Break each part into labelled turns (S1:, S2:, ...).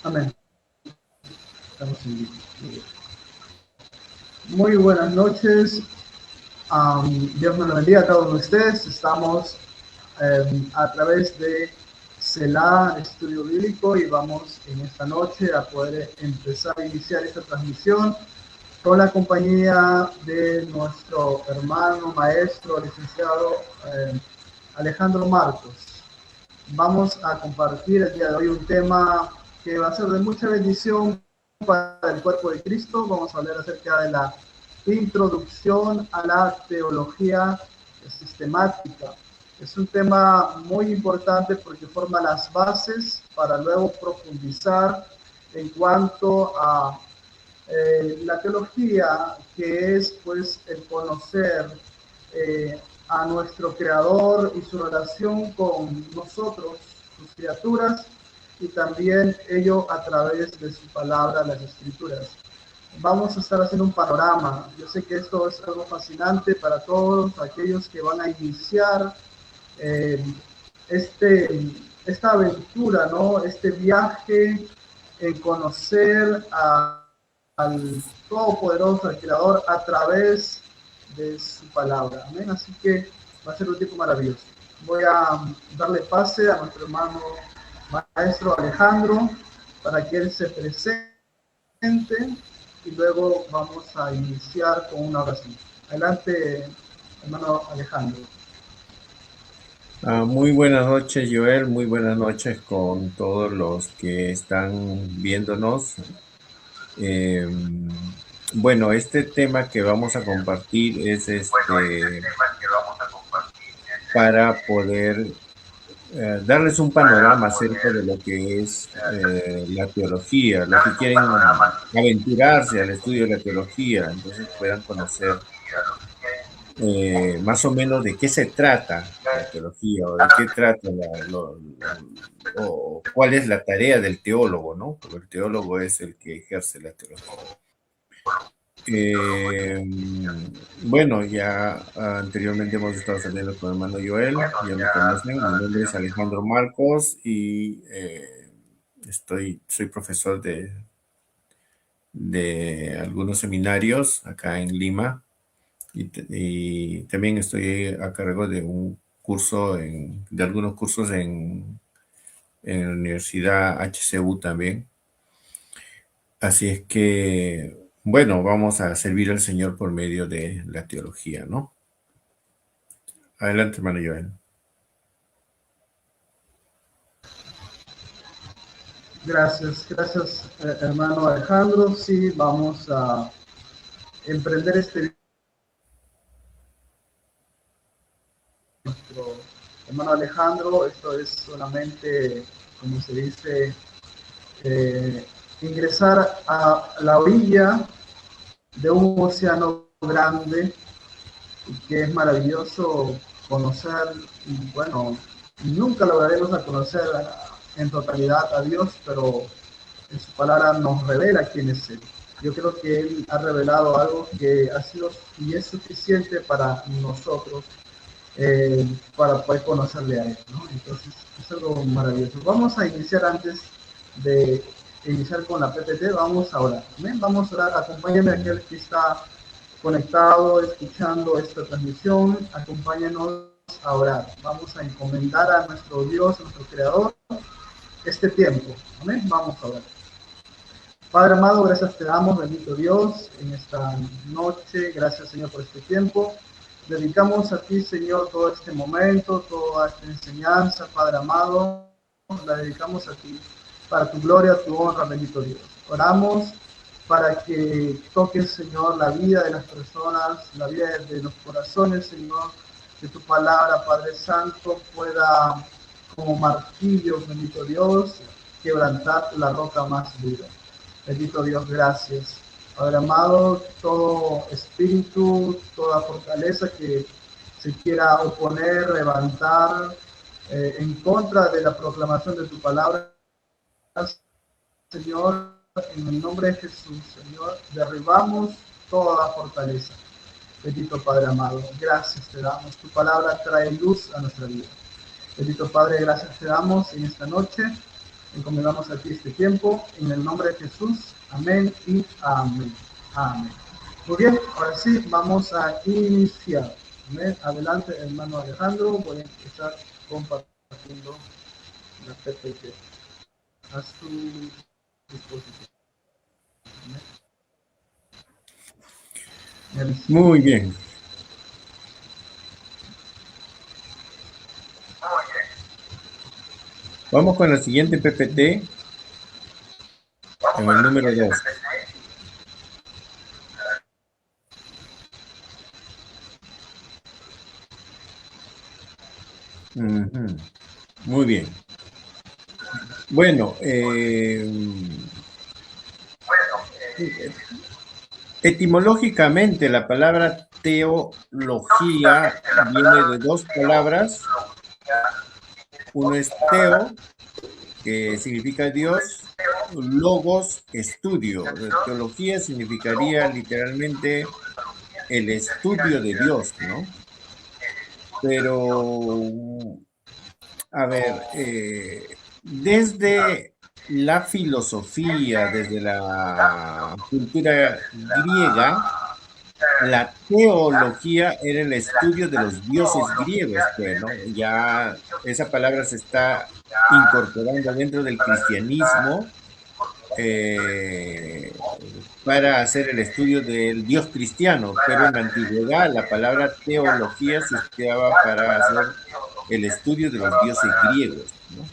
S1: Amén. Estamos en vivo. Muy buenas noches. Dios me lo bendiga a todos ustedes. Estamos a través de Selah Estudio Bíblico y vamos en esta noche a poder empezar a iniciar esta transmisión con la compañía de nuestro hermano, maestro, licenciado Alejandro Marcos. Vamos a compartir el día de hoy un tema que va a ser de mucha bendición para el cuerpo de Cristo. Vamos a hablar acerca de la introducción a la teología sistemática. Es un tema muy importante porque forma las bases para luego profundizar en cuanto a la teología, que es pues el conocer a nuestro Creador y su relación con nosotros, sus criaturas, y también ello a través de su palabra, las Escrituras. Vamos a estar haciendo un panorama. Yo sé que esto es algo fascinante para todos aquellos que van a iniciar eh, esta aventura, ¿no? Este viaje en conocer al Todopoderoso, al Creador, a través de su palabra. Amén. Así que va a ser un tiempo maravilloso. Voy a darle pase a nuestro hermano maestro Alejandro para que él se presente y luego vamos a iniciar con una oración. Adelante, hermano Alejandro.
S2: Muy buenas noches, Joel. Muy buenas noches con todos los que están viéndonos. Eh, bueno, este tema que vamos a compartir es para poder darles un panorama acerca de lo que es la teología, los que quieren aventurarse al estudio de la teología, entonces puedan conocer más o menos de qué se trata la teología o de qué trata o cuál es la tarea del teólogo, ¿no? Porque el teólogo es el que ejerce la teología. Eh, bueno, ya anteriormente hemos estado saliendo con el hermano Joel, ya me conocen, mi nombre es Alejandro Marcos y soy profesor de algunos seminarios acá en Lima. Y también estoy a cargo de un curso, de algunos cursos en la Universidad HCU también. Así es que, bueno, vamos a servir al Señor por medio de la teología, ¿no? Adelante, hermano Joel.
S1: Gracias, hermano Alejandro. Sí, vamos a emprender este nuestro hermano Alejandro. Esto es solamente, como se dice, ingresar a la orilla de un océano grande que es maravilloso conocer. Y bueno, nunca lograremos a conocer en totalidad a Dios, pero en su palabra nos revela quién es Él. Yo creo que Él ha revelado algo que ha sido y es suficiente para nosotros para poder conocerle a Él, ¿no? Entonces, es algo maravilloso. Vamos a iniciar antes de iniciar con la PPT, vamos a orar. ¿Amén? Vamos a orar. Acompáñame a aquel que está conectado, escuchando esta transmisión. Acompáñanos a orar. Vamos a encomendar a nuestro Dios, a nuestro Creador, este tiempo. Amén. Vamos a orar. Padre amado, gracias te damos, bendito Dios, en esta noche. Gracias, Señor, por este tiempo. Dedicamos a ti, Señor, todo este momento, toda esta enseñanza, Padre amado. La dedicamos a ti, para tu gloria, tu honra, bendito Dios. Oramos para que toques, Señor, la vida de las personas, la vida de los corazones, Señor, que tu palabra, Padre Santo, pueda, como martillo, bendito Dios, quebrantar la roca más dura. Bendito Dios, gracias. Padre amado, todo espíritu, toda fortaleza que se quiera oponer, levantar en contra de la proclamación de tu palabra, Señor, en el nombre de Jesús, Señor, derribamos toda fortaleza. Bendito Padre amado, gracias te damos. Tu palabra trae luz a nuestra vida. Bendito Padre, gracias te damos en esta noche. Encomendamos a ti este tiempo. En el nombre de Jesús. Amén y amén. Amén. Muy bien, ahora sí, vamos a iniciar. Amén. Adelante, hermano Alejandro. Voy a empezar compartiendo la PPT. A su disposición. Amén.
S2: Muy bien. Vamos con la siguiente PPT, en el número 2. Muy bien. Bueno, etimológicamente la palabra teología viene de dos palabras. Uno es teo, que significa Dios, logos, estudio. Teología significaría literalmente el estudio de Dios, ¿no? Pero, a ver, desde la filosofía, desde la cultura griega, la teología era el estudio de los dioses griegos, pues, ¿no? Ya esa palabra se está incorporando dentro del cristianismo para hacer el estudio del Dios cristiano, pero en la antigüedad la palabra teología se usaba para hacer el estudio de los dioses griegos, ¿no?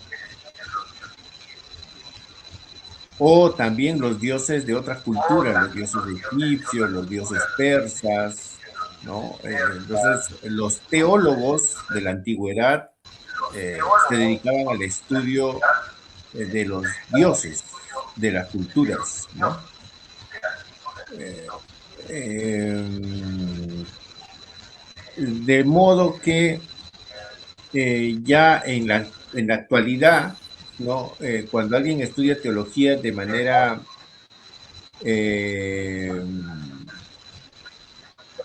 S2: O también los dioses de otras culturas, los dioses egipcios, los dioses persas, ¿no? Entonces, los teólogos de la antigüedad se dedicaban al estudio de los dioses de las culturas, ¿no? De modo que ya en la actualidad, ¿no? Cuando alguien estudia teología de manera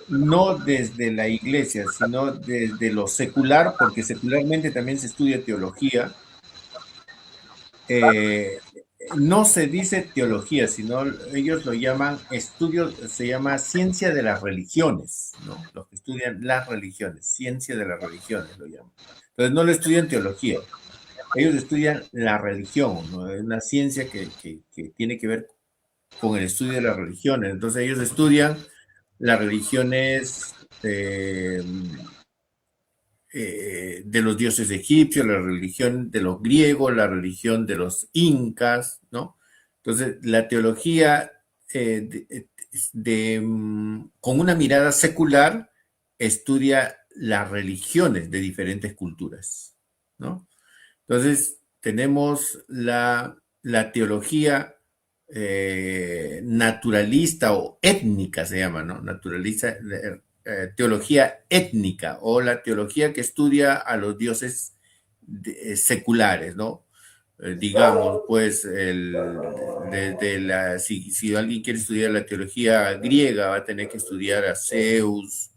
S2: no desde la iglesia, sino desde lo secular, porque secularmente también se estudia teología, no se dice teología, sino ellos lo llaman estudio, se llama ciencia de las religiones, ¿no? Los que estudian las religiones, ciencia de las religiones lo llaman. Entonces no lo estudian teología, ellos estudian la religión, ¿no? Es una ciencia que tiene que ver con el estudio de las religiones. Entonces ellos estudian las religiones de los dioses egipcios, la religión de los griegos, la religión de los incas, ¿no? Entonces, la teología con una mirada secular estudia las religiones de diferentes culturas, ¿no? Entonces, tenemos la teología naturalista o étnica, se llama, ¿no? Naturalista, teología étnica o la teología que estudia a los dioses seculares, ¿no? Digamos, pues, si alguien quiere estudiar la teología griega, va a tener que estudiar a Zeus,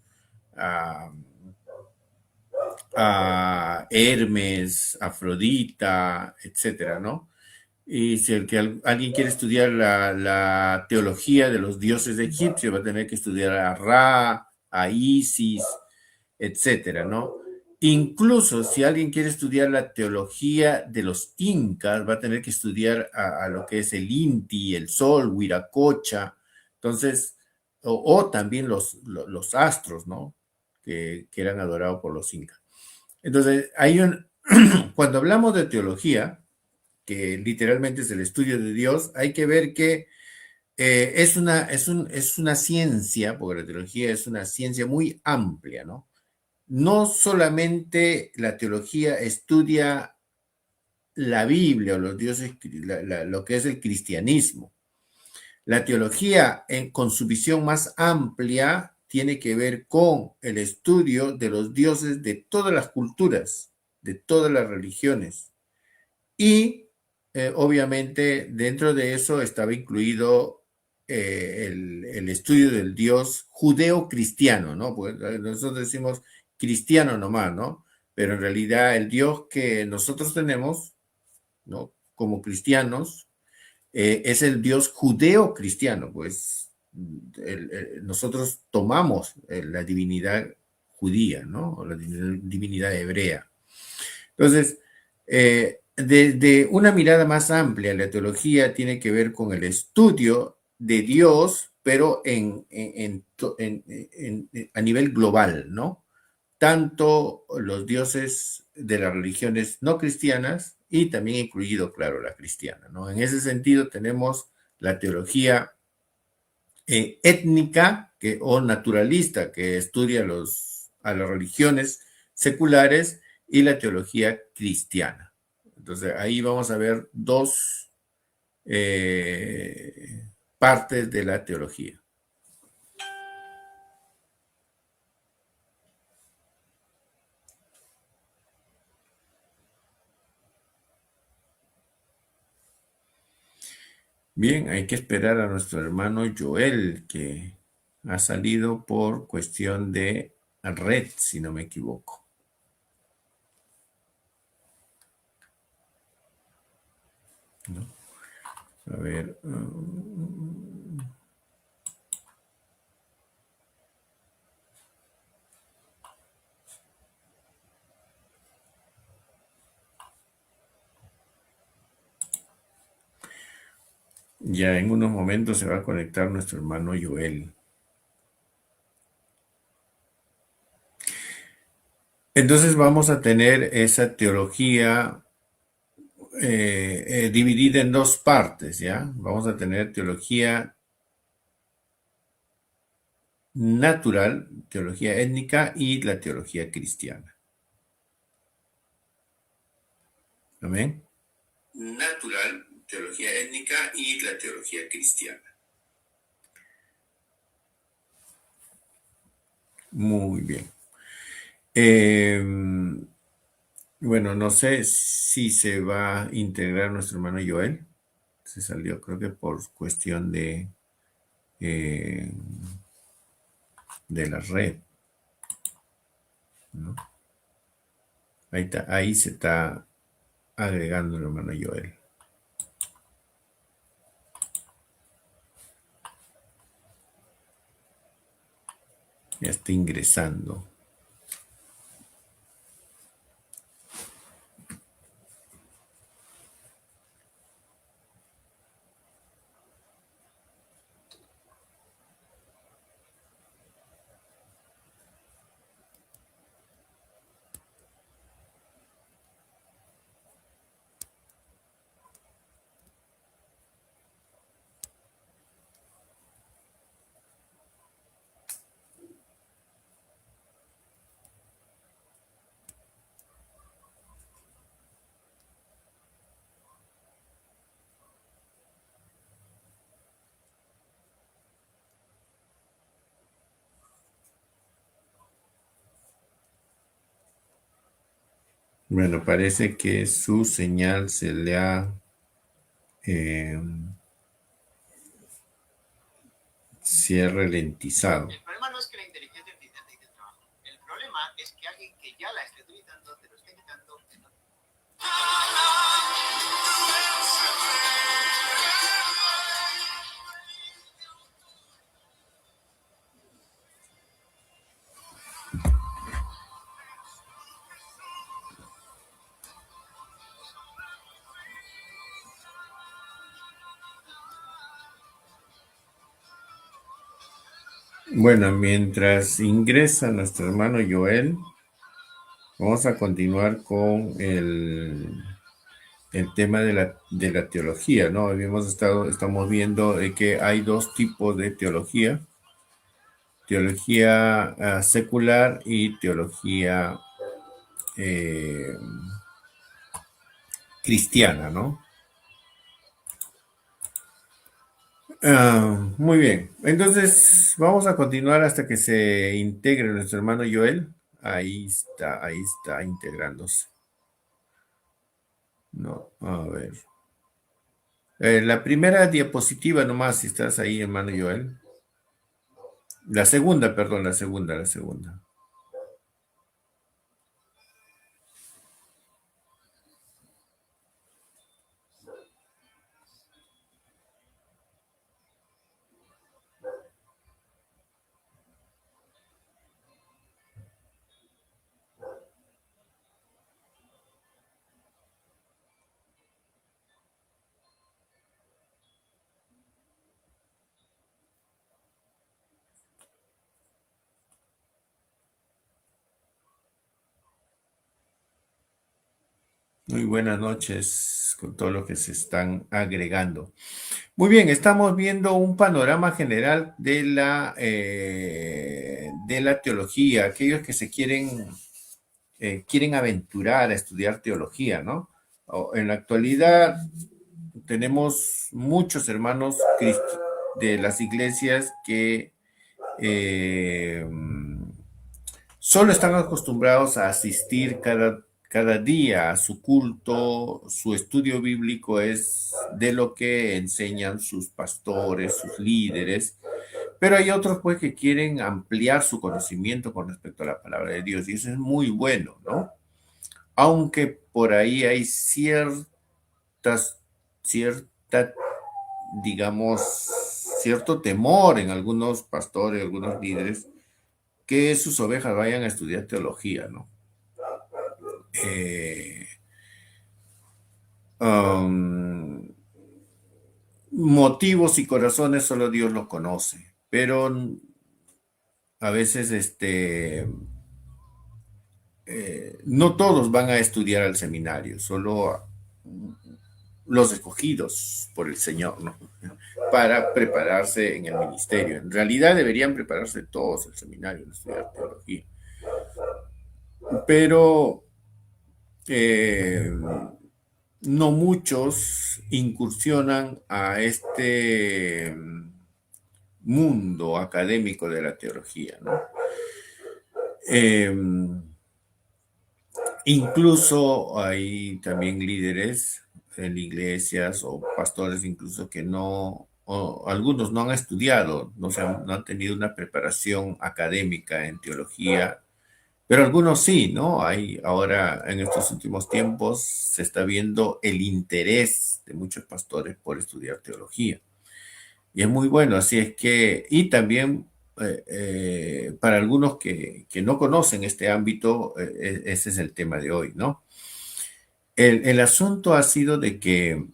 S2: a Hermes, Afrodita, etcétera, ¿no? Y si alguien quiere estudiar la teología de los dioses egipcios, va a tener que estudiar a Ra, a Isis, etcétera, ¿no? Incluso si alguien quiere estudiar la teología de los incas, va a tener que estudiar a lo que es el Inti, el Sol, Huiracocha, entonces, o también los astros, ¿no? Que eran adorados por los incas. Entonces, cuando hablamos de teología, que literalmente es el estudio de Dios, hay que ver que es una ciencia, porque la teología es una ciencia muy amplia, ¿no? No solamente la teología estudia la Biblia o los dioses, lo que es el cristianismo. La teología, con su visión más amplia, tiene que ver con el estudio de los dioses de todas las culturas, de todas las religiones. Y obviamente dentro de eso estaba incluido el estudio del Dios judeo-cristiano, ¿no? Pues nosotros decimos cristiano nomás, ¿no? Pero en realidad el Dios que nosotros tenemos, ¿no? Como cristianos, es el Dios judeo-cristiano, pues nosotros tomamos la divinidad judía, ¿no? O la divinidad hebrea. Entonces, desde una mirada más amplia, la teología tiene que ver con el estudio de Dios, pero a nivel global, ¿no? Tanto los dioses de las religiones no cristianas y también incluido, claro, la cristiana, ¿no? En ese sentido tenemos la teología étnica o naturalista que estudia a las religiones seculares y la teología cristiana. Entonces ahí vamos a ver dos partes de la teología. Bien, hay que esperar a nuestro hermano Joel, que ha salido por cuestión de red, si no me equivoco. ¿No? A ver. Ya en unos momentos se va a conectar nuestro hermano Joel. Entonces vamos a tener esa teología dividida en dos partes, ¿ya? Vamos a tener teología natural, teología étnica y la teología cristiana. ¿Amén? Natural, teología étnica y la teología cristiana. Muy bien. Bueno, no sé si se va a integrar nuestro hermano Joel. Se salió, creo que por cuestión de la red, ¿no? Ahí se está agregando el hermano Joel. Ya está ingresando. Bueno, parece que su señal se ha ralentizado.
S3: El problema no es que la inteligencia artificial te quite el trabajo. El problema es que alguien que ya la esté utilizando te lo esté quitando.
S2: Bueno, mientras ingresa nuestro hermano Joel, vamos a continuar con el tema de la teología, ¿no? Estamos viendo que hay dos tipos de teología secular y teología cristiana, ¿no? Muy bien, entonces vamos a continuar hasta que se integre nuestro hermano Joel. Ahí está integrándose. No, a ver. La primera diapositiva nomás, si estás ahí, hermano Joel. La segunda, perdón, la segunda. Muy buenas noches con todo lo que se están agregando. Muy bien, estamos viendo un panorama general de la teología, aquellos que se quieren aventurar a estudiar teología, ¿no? En la actualidad tenemos muchos hermanos de las iglesias que eh, solo están acostumbrados a asistir cada día a su culto, su estudio bíblico es de lo que enseñan sus pastores, sus líderes, pero hay otros pues que quieren ampliar su conocimiento con respecto a la palabra de Dios y eso es muy bueno, ¿no? Aunque por ahí hay cierta, digamos, cierto temor en algunos pastores, algunos líderes, que sus ovejas vayan a estudiar teología, ¿no? Eh, um, Motivos y corazones solo Dios los conoce, pero a veces no todos van a estudiar al seminario, solo los escogidos por el Señor, ¿no? Para prepararse en el ministerio. En realidad deberían prepararse todos al seminario, estudiar teología. Pero eh, no muchos incursionan a este mundo académico de la teología, ¿no? Eh, Incluso hay también líderes en iglesias o pastores incluso que no, o algunos no han estudiado, no han tenido una preparación académica en teología, pero algunos sí, ¿no? Hay ahora en estos últimos tiempos se está viendo el interés de muchos pastores por estudiar teología. Y es muy bueno, así es que, y también para algunos que no conocen este ámbito, ese es el tema de hoy, ¿no? El asunto ha sido de que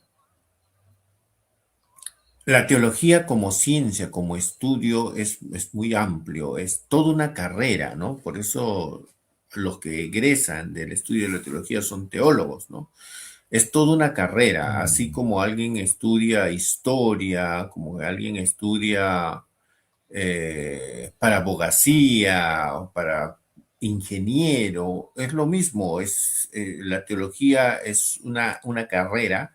S2: la teología como ciencia, como estudio, es muy amplio, es toda una carrera, ¿no? Por eso los que egresan del estudio de la teología son teólogos, ¿no? Es toda una carrera, así como alguien estudia historia, como alguien estudia para abogacía, para ingeniero, es lo mismo, la teología es una carrera.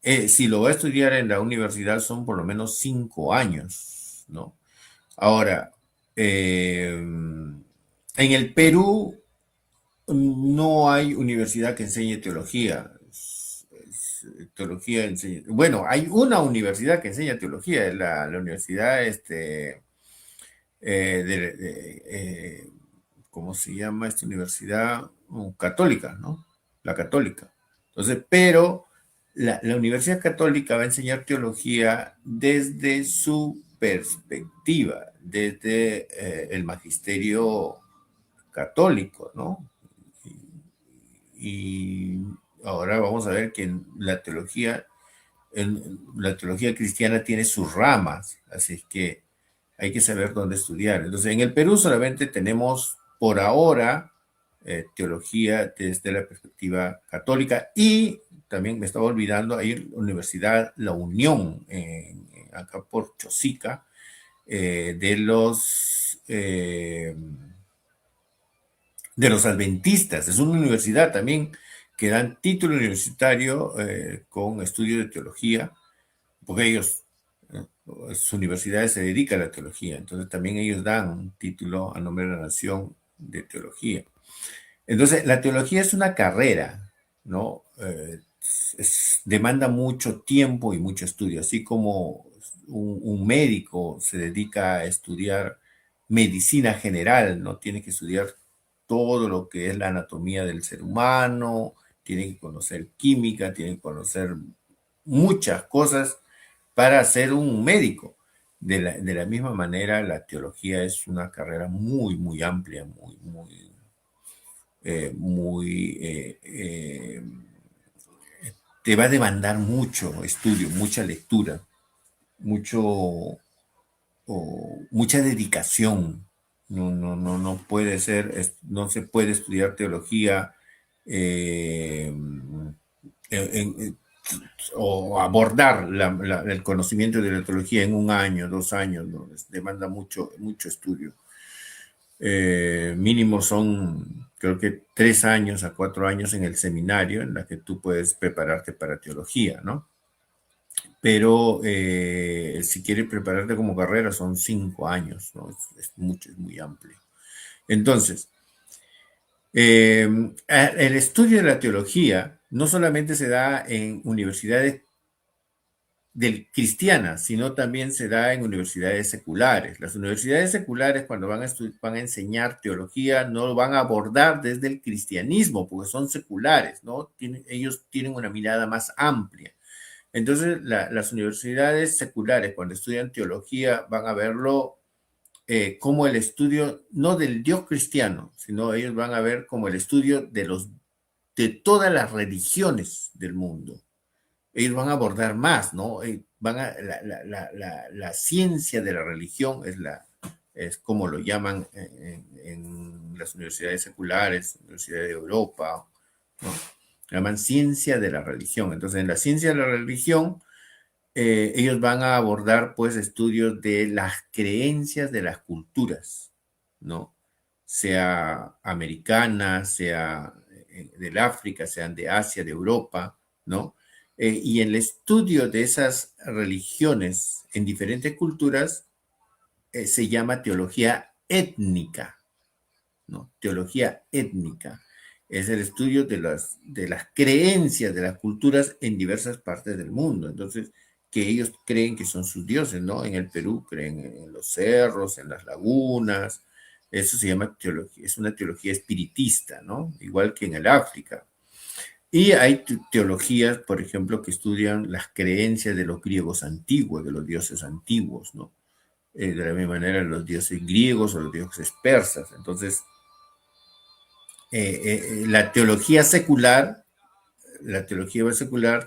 S2: Si lo va a estudiar en la universidad son por lo menos 5 años, ¿no? Ahora, en el Perú no hay universidad que enseñe teología. Teología enseña. Bueno, hay una universidad que enseña teología, es la universidad ¿cómo se llama esta universidad? Católica, ¿no? La católica. Entonces, pero la Universidad Católica va a enseñar teología desde su perspectiva, desde el magisterio católico, ¿no? Y ahora vamos a ver que la teología cristiana tiene sus ramas, así es que hay que saber dónde estudiar. Entonces, en el Perú solamente tenemos por ahora teología desde la perspectiva católica y también me estaba olvidando, hay la Universidad La Unión, acá por Chosica, de los adventistas. Es una universidad también que dan título universitario con estudio de teología, porque ellos, su universidad se dedica a la teología, entonces también ellos dan un título a nombre de la nación de teología. Entonces, la teología es una carrera, ¿no? demanda mucho tiempo y mucho estudio, así como un médico se dedica a estudiar medicina general, ¿no? Tiene que estudiar todo lo que es la anatomía del ser humano, tiene que conocer química, tiene que conocer muchas cosas para ser un médico. De la misma manera, la teología es una carrera muy, muy amplia, te va a demandar mucho estudio, mucha lectura, mucho, mucha dedicación. No puede ser, no se puede estudiar teología eh, o abordar el conocimiento de la teología en un año, 2 años, ¿no? Demanda mucho, mucho estudio. Mínimo son, creo que 3 años a 4 años en el seminario en la que tú puedes prepararte para teología, ¿no? Pero si quieres prepararte como carrera son 5 años, ¿no? Es mucho, es muy amplio. Entonces, el estudio de la teología no solamente se da en universidades cristianas, sino también se da en universidades seculares. Las universidades seculares, cuando van a enseñar teología, no lo van a abordar desde el cristianismo, porque son seculares, ¿no? Ellos tienen una mirada más amplia. Entonces, las universidades seculares, cuando estudian teología, van a verlo como el estudio, no del Dios cristiano, sino ellos van a ver como el estudio de todas las religiones del mundo. Ellos van a abordar más, ¿no? La ciencia de la religión es como lo llaman en las universidades seculares, Universidad de Europa, ¿no? Llaman ciencia de la religión. Entonces, en la ciencia de la religión, ellos van a abordar, pues, estudios de las creencias de las culturas, ¿no? Sea americana, sea del África, sean de Asia, de Europa, ¿no? Y el estudio de esas religiones en diferentes culturas se llama teología étnica, ¿no? Teología étnica. Es el estudio de las creencias de las culturas en diversas partes del mundo. Entonces, que ellos creen que son sus dioses, ¿no? En el Perú creen en los cerros, en las lagunas. Eso se llama teología, es una teología espiritista, ¿no? Igual que en el África. Y hay teologías, por ejemplo, que estudian las creencias de los griegos antiguos, de los dioses antiguos, ¿no? De la misma manera los dioses griegos o los dioses persas. Entonces, la teología secular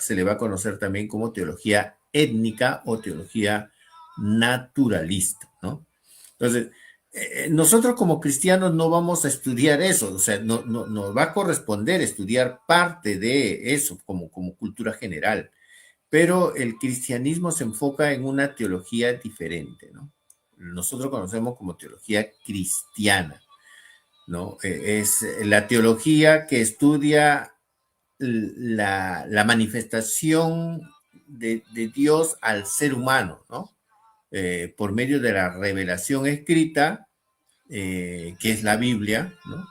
S2: se le va a conocer también como teología étnica o teología naturalista, ¿no? Entonces, nosotros como cristianos no vamos a estudiar eso, o sea, no nos va a corresponder estudiar parte de eso como cultura general, pero el cristianismo se enfoca en una teología diferente, ¿no? Nosotros conocemos como teología cristiana, ¿no? Es la teología que estudia la manifestación de Dios al ser humano, ¿no? Por medio de la revelación escrita, que es la Biblia, ¿no?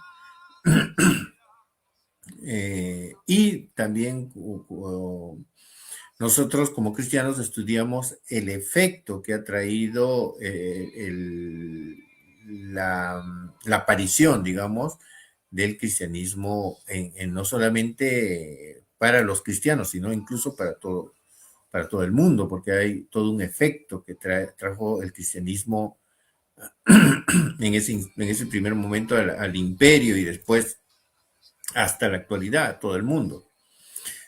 S2: Y también nosotros como cristianos estudiamos el efecto que ha traído la aparición, digamos, del cristianismo no solamente para los cristianos, sino incluso para todo el mundo, porque hay todo un efecto que trajo el cristianismo en ese primer momento al imperio y después hasta la actualidad, todo el mundo.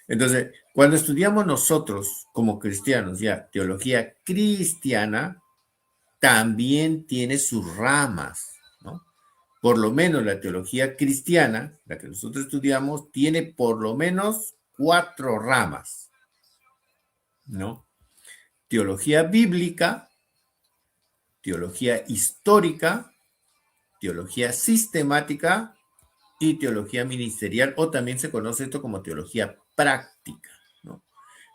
S2: Entonces, cuando estudiamos nosotros como cristianos ya teología cristiana, también tiene sus ramas, ¿no? Por lo menos la teología cristiana, la que nosotros estudiamos, tiene por lo menos 4 ramas, ¿no? Teología bíblica, teología histórica, teología sistemática y teología ministerial, o también se conoce esto como teología práctica, ¿no?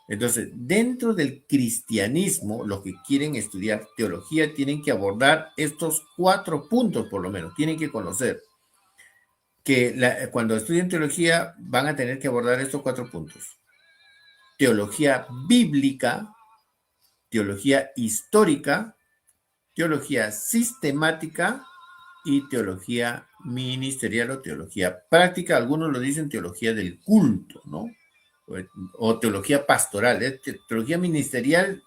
S2: Entonces, dentro del cristianismo, los que quieren estudiar teología tienen que abordar estos 4 puntos, por lo menos, tienen que conocer que cuando estudien teología van a tener que abordar estos 4 puntos. teología bíblica, teología histórica, teología sistemática y teología ministerial o teología práctica. Algunos lo dicen teología del culto, ¿no? O teología pastoral. Teología ministerial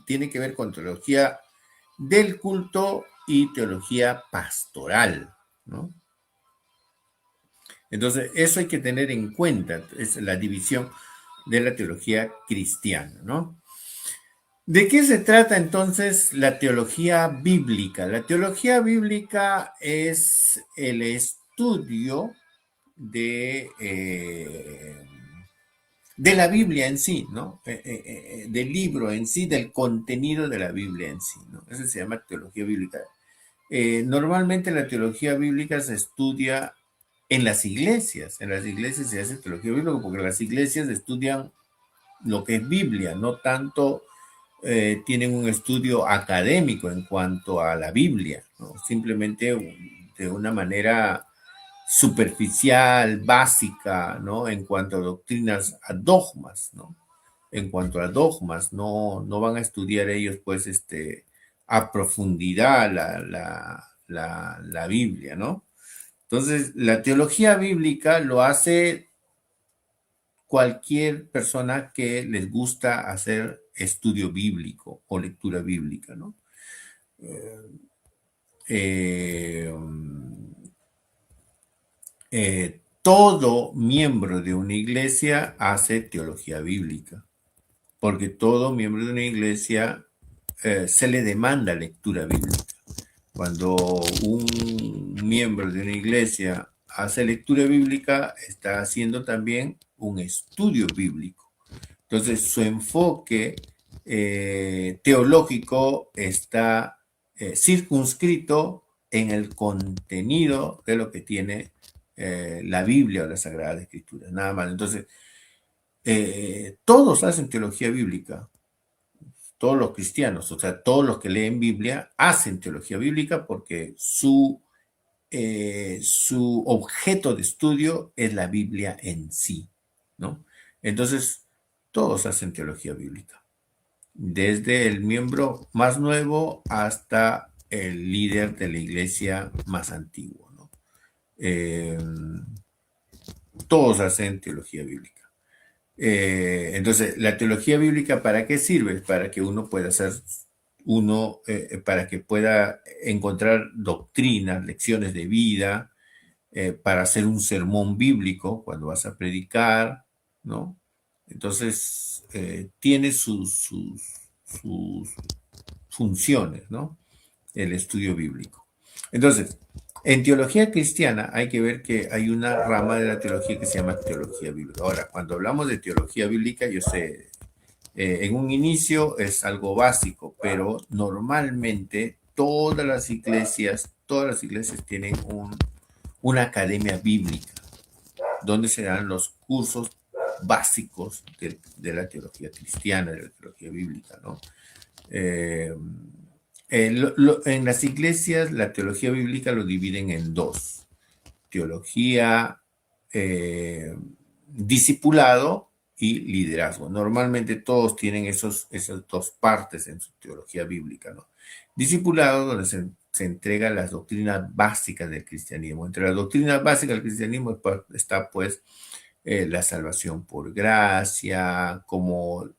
S2: tiene que ver con teología del culto y teología pastoral, ¿no? Entonces, eso hay que tener en cuenta, es la división de la teología cristiana, ¿no? ¿De qué se trata entonces la teología bíblica? La teología bíblica es el estudio de la Biblia en sí, ¿no? Del libro en sí, del contenido de la Biblia en sí, ¿no? Eso se llama teología bíblica. Normalmente la teología bíblica se estudia en las iglesias se hace teología bíblica porque las iglesias estudian lo que es Biblia, no tanto tienen un estudio académico en cuanto a la Biblia, ¿no? Simplemente de una manera superficial, básica, ¿no? En cuanto a doctrinas, a dogmas, ¿no? En cuanto a dogmas, no van a estudiar ellos, pues, a profundidad la Biblia, ¿no? Entonces, la teología bíblica lo hace cualquier persona que les gusta hacer estudio bíblico o lectura bíblica, ¿no? Eh, todo miembro de una iglesia hace teología bíblica, porque todo miembro de una iglesia se le demanda lectura bíblica. Cuando un miembro de una iglesia hace lectura bíblica, está haciendo también un estudio bíblico. Entonces, su enfoque teológico está circunscrito en el contenido de lo que tiene la Biblia o la Sagrada Escritura, nada más. Entonces, todos hacen teología bíblica, todos los cristianos, o sea, todos los que leen Biblia hacen teología bíblica porque su objeto de estudio es la Biblia en sí, ¿no? Entonces, todos hacen teología bíblica, desde el miembro más nuevo hasta el líder de la iglesia más antiguo, ¿no? Todos hacen teología bíblica. Entonces, la teología bíblica, ¿para qué sirve? Para que uno pueda hacer, para que pueda encontrar doctrinas, lecciones de vida, para hacer un sermón bíblico cuando vas a predicar, ¿no? Entonces, tiene sus funciones, ¿no? El estudio bíblico. Entonces, en teología cristiana hay que ver que hay una rama de la teología que se llama teología bíblica. Ahora, cuando hablamos de teología bíblica, yo sé, en un inicio es algo básico, pero normalmente todas las iglesias tienen una academia bíblica, donde se dan los cursos básicos de la teología cristiana, de la teología bíblica, ¿no? En las iglesias, la teología bíblica lo dividen en dos: teología, discipulado y liderazgo. Normalmente todos tienen esas dos partes en su teología bíblica, ¿no? Discipulado, donde se entregan las doctrinas básicas del cristianismo. Entre las doctrinas básicas del cristianismo está, pues, la salvación por gracia, cómo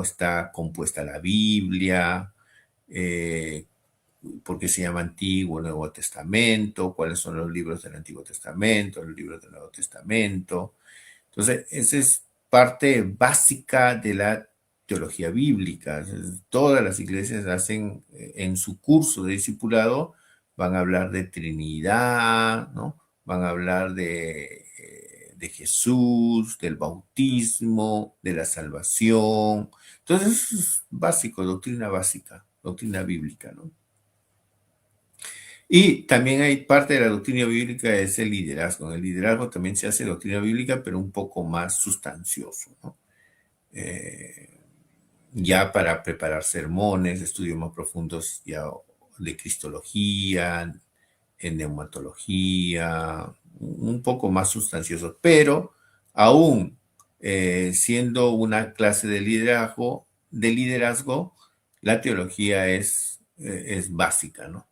S2: está compuesta la Biblia, por qué se llama Antiguo, Nuevo Testamento, cuáles son los libros del Antiguo Testamento, los libros del Nuevo Testamento. Entonces, esa es parte básica de la teología bíblica. Todas las iglesias hacen, en su curso de discipulado, van a hablar de Trinidad, ¿no? Van a hablar de Jesús, del bautismo, de la salvación. Entonces, eso es básico, doctrina básica, doctrina bíblica, ¿no? Y también hay parte de la doctrina bíblica, es el liderazgo. En el liderazgo también se hace doctrina bíblica, pero un poco más sustancioso, ¿no? Ya para preparar sermones, estudios más profundos ya de cristología, en neumatología, un poco más sustancioso, pero aún siendo una clase de liderazgo, la teología es básica, ¿no?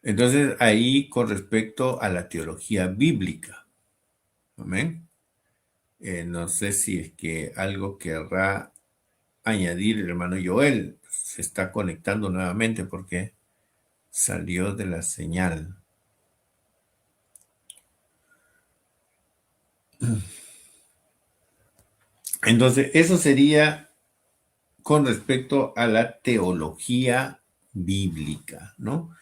S2: Entonces, ahí con respecto a la teología bíblica, ¿amén? No sé si es que algo querrá añadir el hermano Joel. Se está conectando nuevamente porque salió de la señal. Entonces, eso sería con respecto a la teología bíblica, ¿no?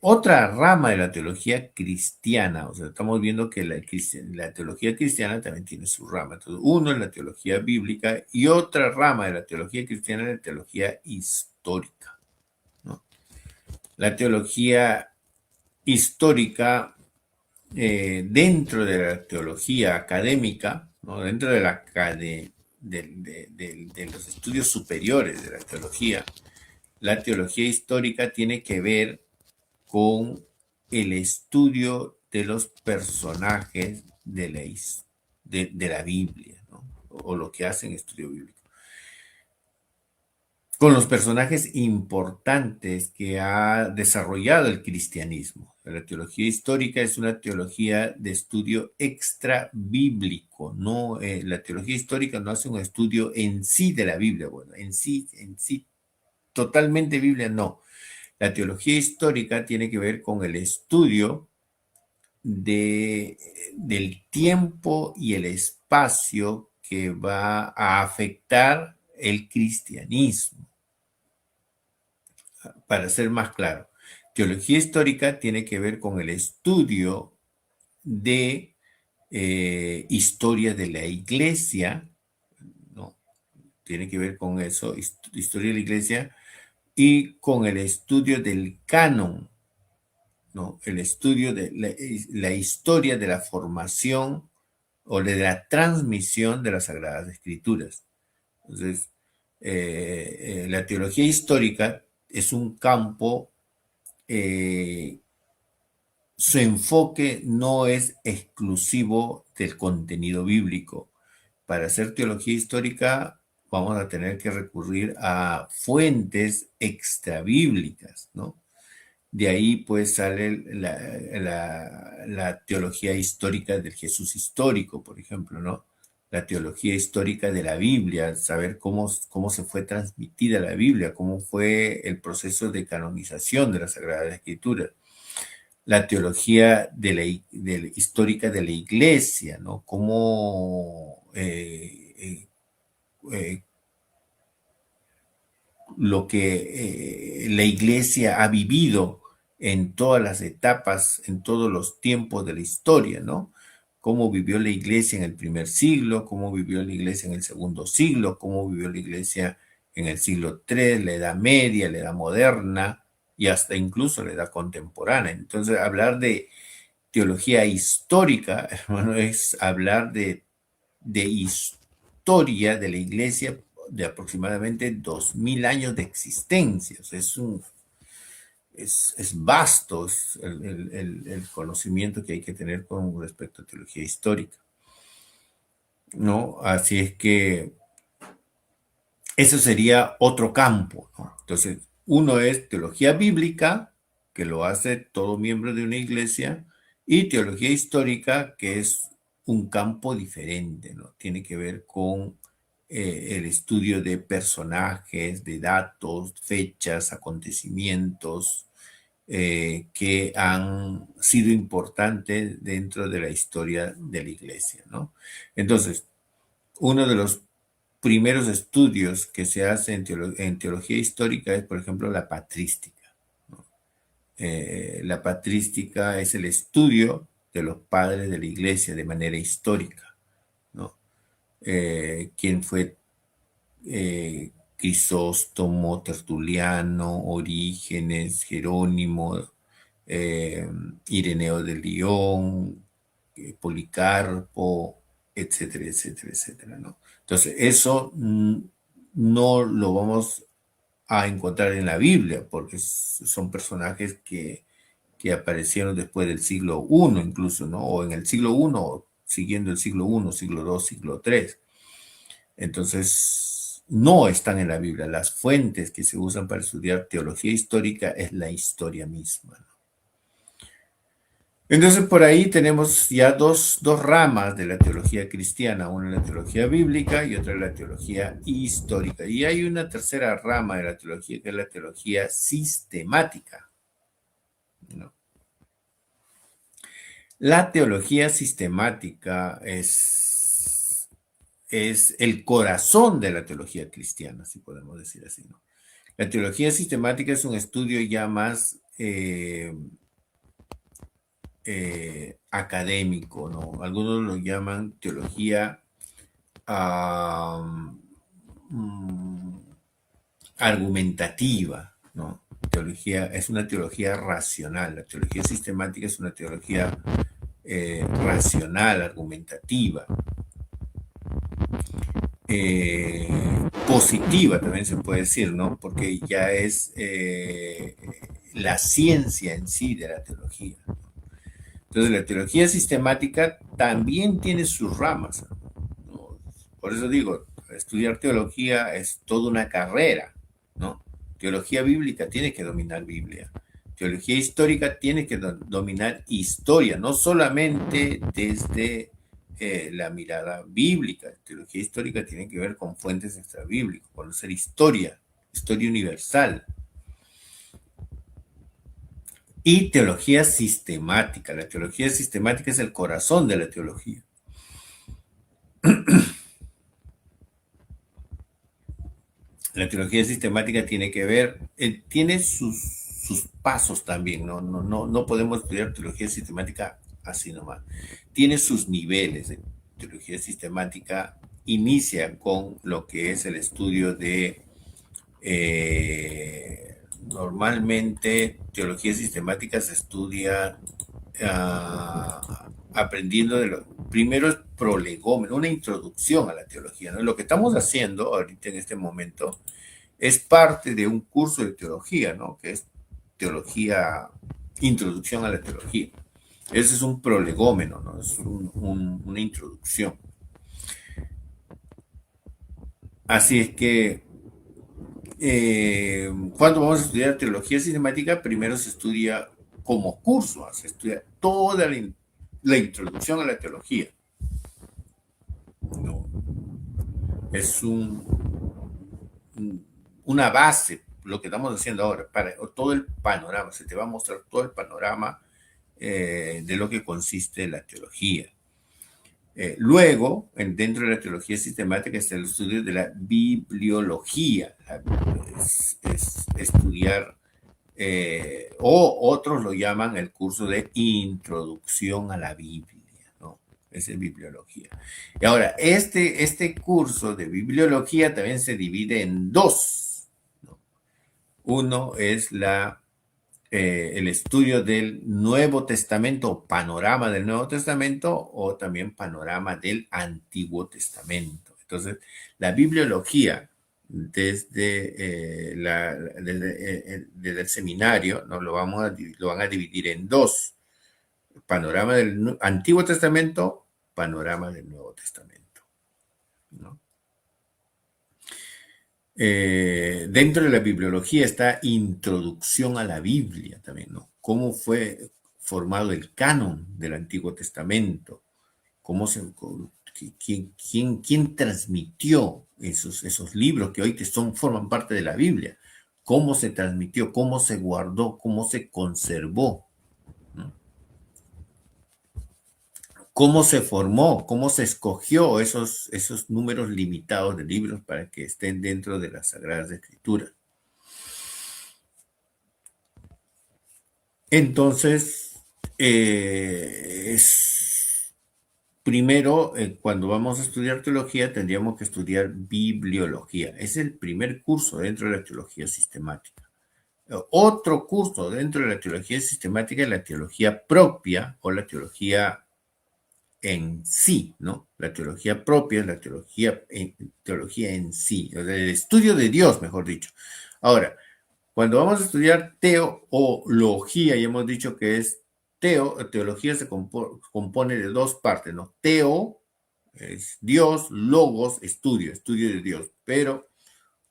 S2: Otra rama de la teología cristiana, o sea, estamos viendo que la teología cristiana también tiene su rama. Entonces, uno es la teología bíblica y otra rama de la teología cristiana es la teología histórica, ¿no? La teología histórica, dentro de la teología académica, ¿no? Dentro de de los estudios superiores de la teología histórica tiene que ver con el estudio de los personajes de la Biblia, ¿no? O lo que hacen estudio bíblico. Con los personajes importantes que ha desarrollado el cristianismo. La teología histórica es una teología de estudio extra bíblico, no, la teología histórica no hace un estudio en sí de la Biblia, bueno, en sí, totalmente Biblia, no. La teología histórica tiene que ver con el estudio del tiempo y el espacio que va a afectar el cristianismo. Para ser más claro, teología histórica tiene que ver con el estudio de historia de la iglesia, ¿no? Tiene que ver con eso, historia de la iglesia, y con el estudio del canon, ¿no? El estudio de la historia de la formación o de la transmisión de las Sagradas Escrituras. Entonces, la teología histórica es un campo, su enfoque no es exclusivo del contenido bíblico. Para hacer teología histórica vamos a tener que recurrir a fuentes extrabíblicas, ¿no? De ahí pues sale la teología histórica del Jesús histórico, por ejemplo, ¿no? La teología histórica de la Biblia, saber cómo se fue transmitida la Biblia, cómo fue el proceso de canonización de la Sagrada Escritura. La teología histórica de la Iglesia, ¿no? Cómo lo que la Iglesia ha vivido en todas las etapas, en todos los tiempos de la historia, ¿no? Cómo vivió la Iglesia en el primer siglo, cómo vivió la Iglesia en el segundo siglo, cómo vivió la Iglesia en el siglo III, la Edad Media, la Edad Moderna y hasta incluso la Edad Contemporánea. Entonces, hablar de teología histórica, hermano, es hablar de historia de la Iglesia de aproximadamente 2000 años de existencia. O sea, es vasto el conocimiento que hay que tener con respecto a teología histórica, ¿no? Así es que eso sería otro campo, ¿no? Entonces, uno es teología bíblica, que lo hace todo miembro de una iglesia, y teología histórica, que es un campo diferente, ¿no? Tiene que ver con el estudio de personajes, de datos, fechas, acontecimientos que han sido importantes dentro de la historia de la iglesia, ¿no? Entonces, uno de los primeros estudios que se hacen en teología histórica es, por ejemplo, la patrística, ¿no? La patrística es el estudio de los padres de la iglesia de manera histórica, ¿no? ¿Quién fue Crisóstomo, Tertuliano, Orígenes, Jerónimo, Ireneo de Lyon, Policarpo, etcétera, etcétera, etcétera, ¿no? Entonces, eso no lo vamos a encontrar en la Biblia, porque son personajes que que aparecieron después del siglo I incluso, ¿no? O en el siglo I, siguiendo el siglo I, siglo II, siglo III. Entonces, no están en la Biblia. Las fuentes que se usan para estudiar teología histórica es la historia misma, ¿no? Entonces, por ahí tenemos ya dos ramas de la teología cristiana, una la teología bíblica y otra la teología histórica. Y hay una tercera rama de la teología, que es la teología sistemática, ¿no? La teología sistemática es el corazón de la teología cristiana, si podemos decir así, ¿no? La teología sistemática es un estudio ya más académico, ¿no? Algunos lo llaman teología argumentativa, ¿no? Es una teología racional. La teología sistemática es una teología racional, argumentativa, positiva también se puede decir, ¿no? Porque ya es la ciencia en sí de la teología. Entonces, la teología sistemática también tiene sus ramas, ¿no? Por eso digo, estudiar teología es toda una carrera, ¿no? Teología bíblica tiene que dominar Biblia. Teología histórica tiene que dominar historia, no solamente desde la mirada bíblica. Teología histórica tiene que ver con fuentes extrabíblicas, conocer historia universal. Y teología sistemática. La teología sistemática es el corazón de la teología. La teología sistemática tiene que ver, tiene sus pasos también, ¿no? No podemos estudiar teología sistemática así nomás. Tiene sus niveles. De teología sistemática inicia con lo que es el estudio de normalmente teología sistemática se estudia aprendiendo primero es prolegómeno, una introducción a la teología, ¿no? Lo que estamos haciendo ahorita en este momento es parte de un curso de teología, ¿no? Que es teología, introducción a la teología. Ese es un prolegómeno, ¿no? Es una introducción. Así es que cuando vamos a estudiar teología sistemática, primero se estudia como curso, se estudia toda la introducción a la teología. No. Es una base, lo que estamos haciendo ahora, para todo el panorama. Se te va a mostrar todo el panorama de lo que consiste la teología. Luego, dentro de la teología sistemática está el estudio de la bibliología, es estudiar, o otros lo llaman el curso de introducción a la Biblia, ¿no? Esa es bibliología. Y ahora, este curso de bibliología también se divide en dos, ¿no? Uno es el estudio del Nuevo Testamento, panorama del Nuevo Testamento, o también panorama del Antiguo Testamento. Entonces, la bibliología desde el seminario, ¿no? Lo van a dividir en dos: panorama del Antiguo Testamento, panorama del Nuevo Testamento, ¿no? Dentro de la bibliología está introducción a la Biblia también, ¿no? Cómo fue formado el canon del Antiguo Testamento, quién transmitió esos libros que hoy forman parte de la Biblia, cómo se transmitió, cómo se guardó, cómo se conservó, ¿no? Cómo se formó, cómo se escogió esos números limitados de libros para que estén dentro de las Sagradas Escrituras. Entonces, primero, cuando vamos a estudiar teología, tendríamos que estudiar bibliología. Es el primer curso dentro de la teología sistemática. Otro curso dentro de la teología sistemática es la teología propia o la teología en sí, ¿no? La teología propia es la teología en sí, el estudio de Dios, mejor dicho. Ahora, Cuando vamos a estudiar teología, y hemos dicho que es teología se compone de dos partes, ¿no? Teo es Dios, logos, estudio de Dios. Pero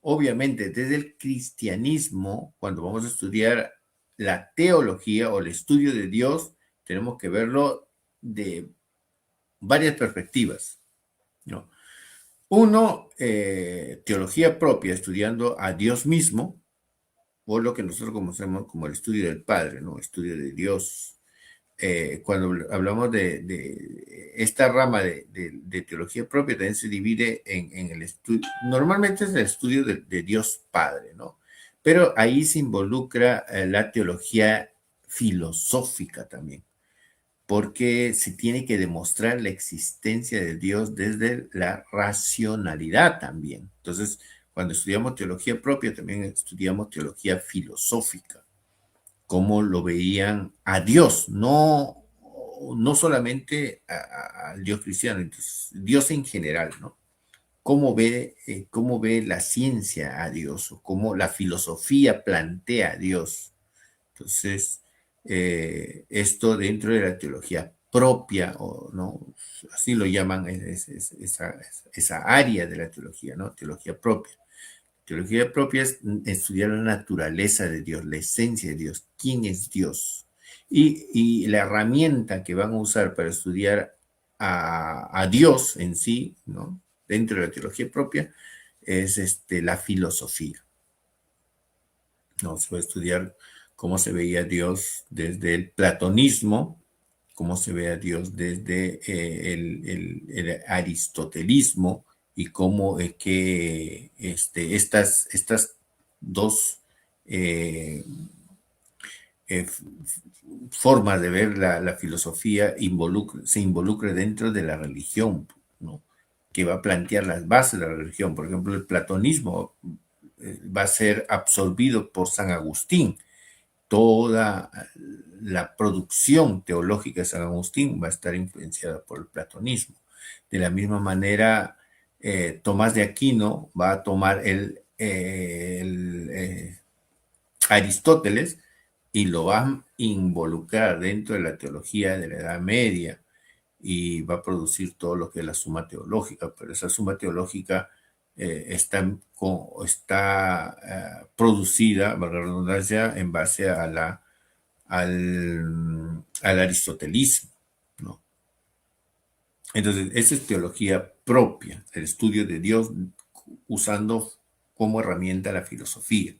S2: obviamente desde el cristianismo, cuando vamos a estudiar la teología o el estudio de Dios, tenemos que verlo de varias perspectivas, ¿no? Uno, teología propia, estudiando a Dios mismo, o lo que nosotros conocemos como el estudio del Padre, ¿no? Estudio de Dios. Cuando hablamos de esta rama de teología propia, también se divide en el estudio, normalmente es el estudio de Dios Padre, ¿no? Pero ahí se involucra la teología filosófica también, porque se tiene que demostrar la existencia de Dios desde la racionalidad también. Entonces, cuando estudiamos teología propia, también estudiamos teología filosófica, cómo lo veían a Dios, no solamente al Dios cristiano, entonces, Dios en general, ¿no? Cómo ve la ciencia a Dios, o cómo la filosofía plantea a Dios. Entonces, esto dentro de la teología propia, o no, así lo llaman esa área de la teología, ¿no? Teología propia. Teología propia es estudiar la naturaleza de Dios, la esencia de Dios, quién es Dios. Y la herramienta que van a usar para estudiar a Dios en sí, ¿no? Dentro de la teología propia, es la filosofía. ¿No? Se va a estudiar cómo se veía Dios desde el platonismo, cómo se ve a Dios desde el aristotelismo, y cómo es que estas dos eh, eh, formas de ver la filosofía se involucra dentro de la religión, ¿no? Que va a plantear las bases de la religión. Por ejemplo, el platonismo va a ser absorbido por San Agustín. Toda la producción teológica de San Agustín va a estar influenciada por el platonismo. De la misma manera, Tomás de Aquino va a tomar Aristóteles y lo va a involucrar dentro de la teología de la Edad Media, y va a producir todo lo que es la suma teológica, pero esa suma teológica está producida, valga la redundancia, en base al aristotelismo, ¿no? Entonces, esa es teología propia, el estudio de Dios usando como herramienta la filosofía.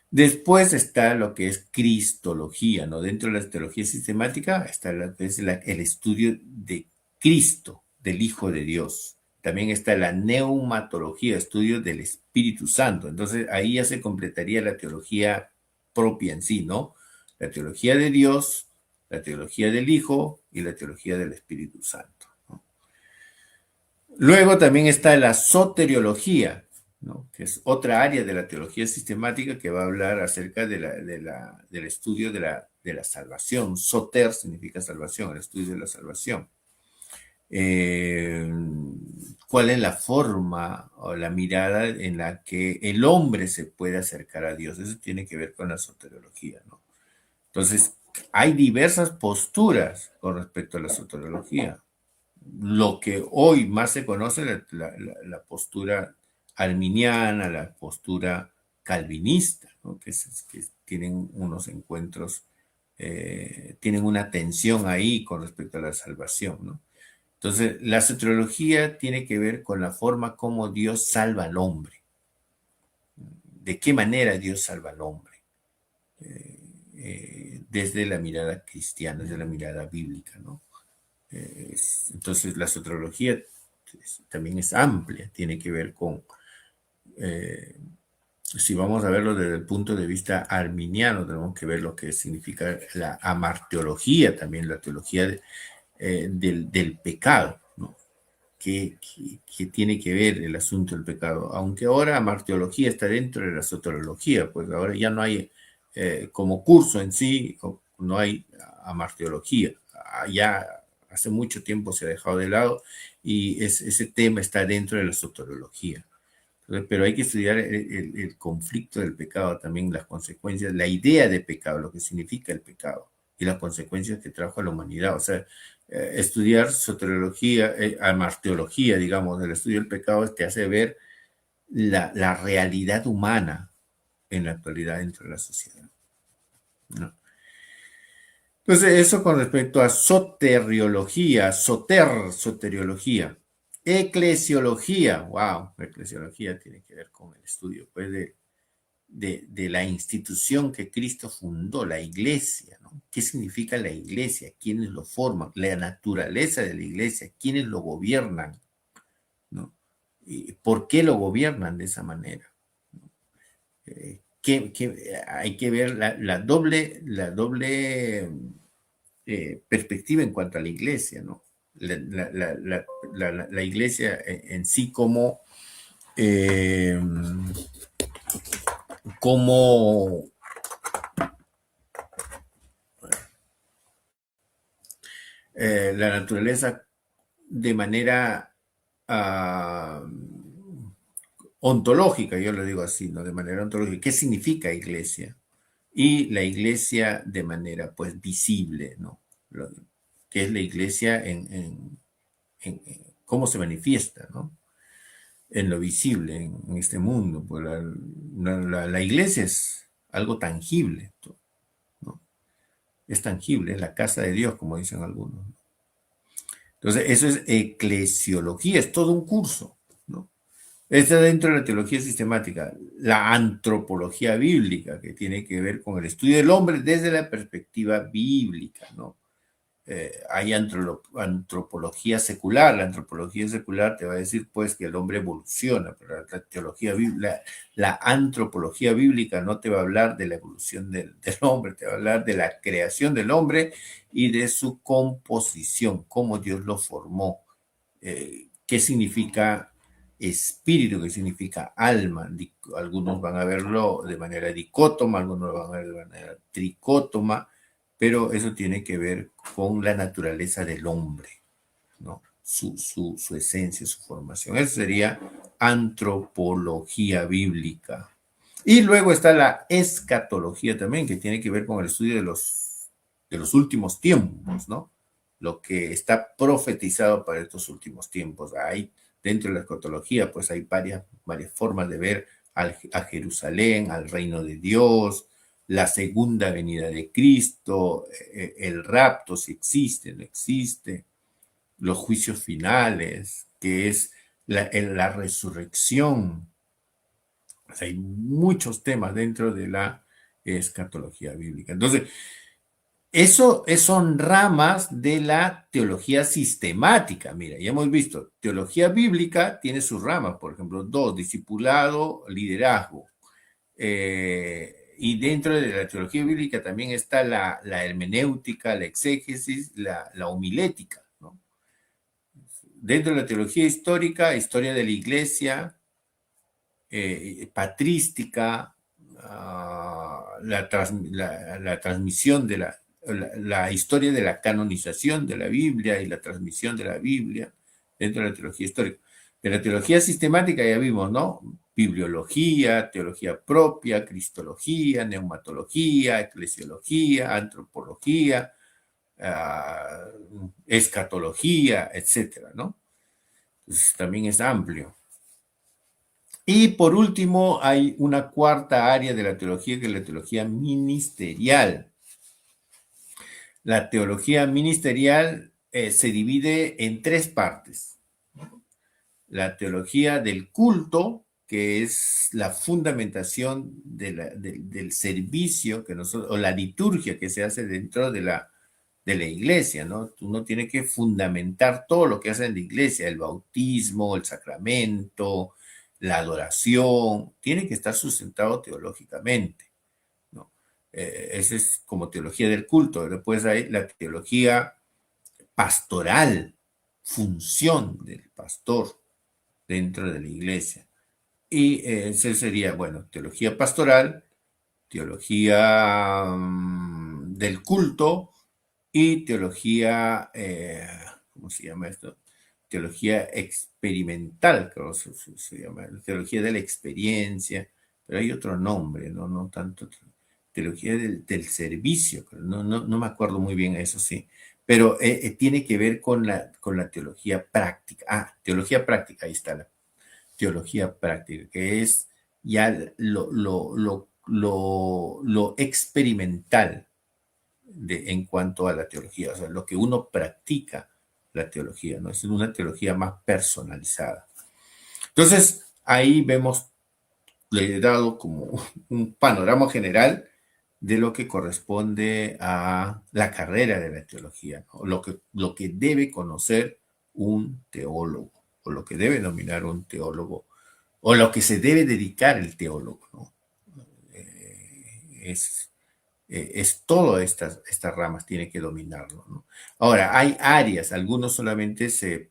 S2: Después está lo que es cristología, ¿no? Dentro de la teología sistemática está el estudio de Cristo, del Hijo de Dios. También está la neumatología, estudio del Espíritu Santo. Entonces ahí ya se completaría la teología propia en sí, ¿no? La teología de Dios, la teología del Hijo y la teología del Espíritu Santo, ¿no? Luego también está la soteriología, ¿no? Que es otra área de la teología sistemática que va a hablar acerca del estudio de la salvación. Soter significa salvación, el estudio de la salvación. ¿Cuál es la forma o la mirada en la que el hombre se puede acercar a Dios? Eso tiene que ver con la soteriología, ¿no? Entonces, hay diversas posturas con respecto a la soteriología. Lo que hoy más se conoce, la postura arminiana, la postura calvinista, ¿no? que tienen unos encuentros, tienen una tensión ahí con respecto a la salvación, ¿no? Entonces, la soteriología tiene que ver con la forma como Dios salva al hombre. ¿De qué manera Dios salva al hombre? Desde la mirada cristiana, desde la mirada bíblica, ¿no? Entonces, la soteriología también es amplia, tiene que ver con, si vamos a verlo desde el punto de vista arminiano, tenemos que ver lo que significa la amarteología, también la teología del pecado, ¿no? ¿Qué tiene que ver el asunto del pecado? Aunque ahora amarteología está dentro de la soteriología, pues ahora ya no hay, como curso en sí, no hay amarteología. Ya hace mucho tiempo se ha dejado de lado, y ese tema está dentro de la soteriología. Pero hay que estudiar el conflicto del pecado, también las consecuencias, la idea de pecado, lo que significa el pecado y las consecuencias que trajo a la humanidad. O sea, estudiar soteriología, amarteología, digamos, el estudio del pecado te hace ver la realidad humana en la actualidad dentro de la sociedad, ¿no? Entonces, eso con respecto a soteriología, soteriología. Eclesiología, wow, eclesiología tiene que ver con el estudio pues, de la institución que Cristo fundó, la iglesia, ¿no? ¿Qué significa la iglesia? ¿Quiénes lo forman? La naturaleza de la iglesia, ¿quiénes lo gobiernan? ¿No? ¿Y por qué lo gobiernan de esa manera? Hay que ver la doble perspectiva en cuanto a la iglesia, ¿no? La iglesia en sí eh, como la naturaleza de manera ontológica, yo lo digo así, ¿no? De manera ontológica. ¿Qué significa iglesia? Y la iglesia de manera, pues, visible, ¿no? Que es la iglesia en cómo se manifiesta, ¿no? En lo visible, en este mundo. Pues la iglesia es algo tangible, ¿no? Es tangible, es la casa de Dios, como dicen algunos. Entonces, eso es eclesiología, es todo un curso, ¿no? Está dentro de la teología sistemática, la antropología bíblica, que tiene que ver con el estudio del hombre desde la perspectiva bíblica, ¿no? Hay antropología secular. La antropología secular te va a decir pues que el hombre evoluciona, pero la teología bíblica, la antropología bíblica no te va a hablar de la evolución del hombre, te va a hablar de la creación del hombre y de su composición, cómo Dios lo formó, qué significa espíritu, qué significa alma. Algunos van a verlo de manera dicótoma, algunos lo van a ver de manera tricótoma, pero eso tiene que ver con la naturaleza del hombre, ¿no? Su esencia, su formación. Eso sería antropología bíblica. Y luego está la escatología también, que tiene que ver con el estudio de los últimos tiempos, ¿no? Lo que está profetizado para estos últimos tiempos. Hay, dentro de la escatología, pues hay varias formas de ver a Jerusalén, al reino de Dios, la segunda venida de Cristo, el rapto, si existe, no existe, los juicios finales, que es la resurrección. O sea, hay muchos temas dentro de la escatología bíblica. Entonces, eso son ramas de la teología sistemática. Mira, ya hemos visto, teología bíblica tiene sus ramas, por ejemplo, dos: discipulado, liderazgo. Y dentro de la teología bíblica también está la hermenéutica, la exégesis, la homilética, ¿no? Dentro de la teología histórica, historia de la iglesia, patrística, la transmisión de la historia de la canonización de la Biblia y la transmisión de la Biblia dentro de la teología histórica. De la teología sistemática ya vimos, ¿no? Bibliología, teología propia, cristología, neumatología, eclesiología, antropología, escatología, etcétera, ¿no? Entonces, también es amplio. Y por último, hay una cuarta área de la teología, que es la teología ministerial. La teología ministerial se divide en tres partes. La teología del culto, que es la fundamentación del servicio que nosotros, o la liturgia que se hace dentro de la iglesia, ¿no? Uno tiene que fundamentar todo lo que hace en la iglesia: el bautismo, el sacramento, la adoración, tiene que estar sustentado teológicamente, ¿no? Esa es como teología del culto. Después hay la teología pastoral, función del pastor dentro de la iglesia. Y ese sería, bueno, teología pastoral, teología del culto y teología, ¿cómo se llama esto? teología experimental, creo que se llama, teología de la experiencia, pero hay otro nombre, no tanto teología del servicio, no me acuerdo muy bien, eso sí, pero tiene que ver con la teología práctica. Teología práctica, ahí está la teología práctica, que es ya lo experimental en cuanto a la teología, o sea, lo que uno practica la teología, ¿no? Es una teología más personalizada. Entonces, ahí vemos, le he dado como un panorama general de lo que corresponde a la carrera de la teología, ¿no? Lo que debe conocer un teólogo, o lo que debe dominar un teólogo, o lo que se debe dedicar el teólogo, ¿no? Es todas estas ramas, tiene que dominarlo, ¿no? Ahora, hay áreas, algunos solamente se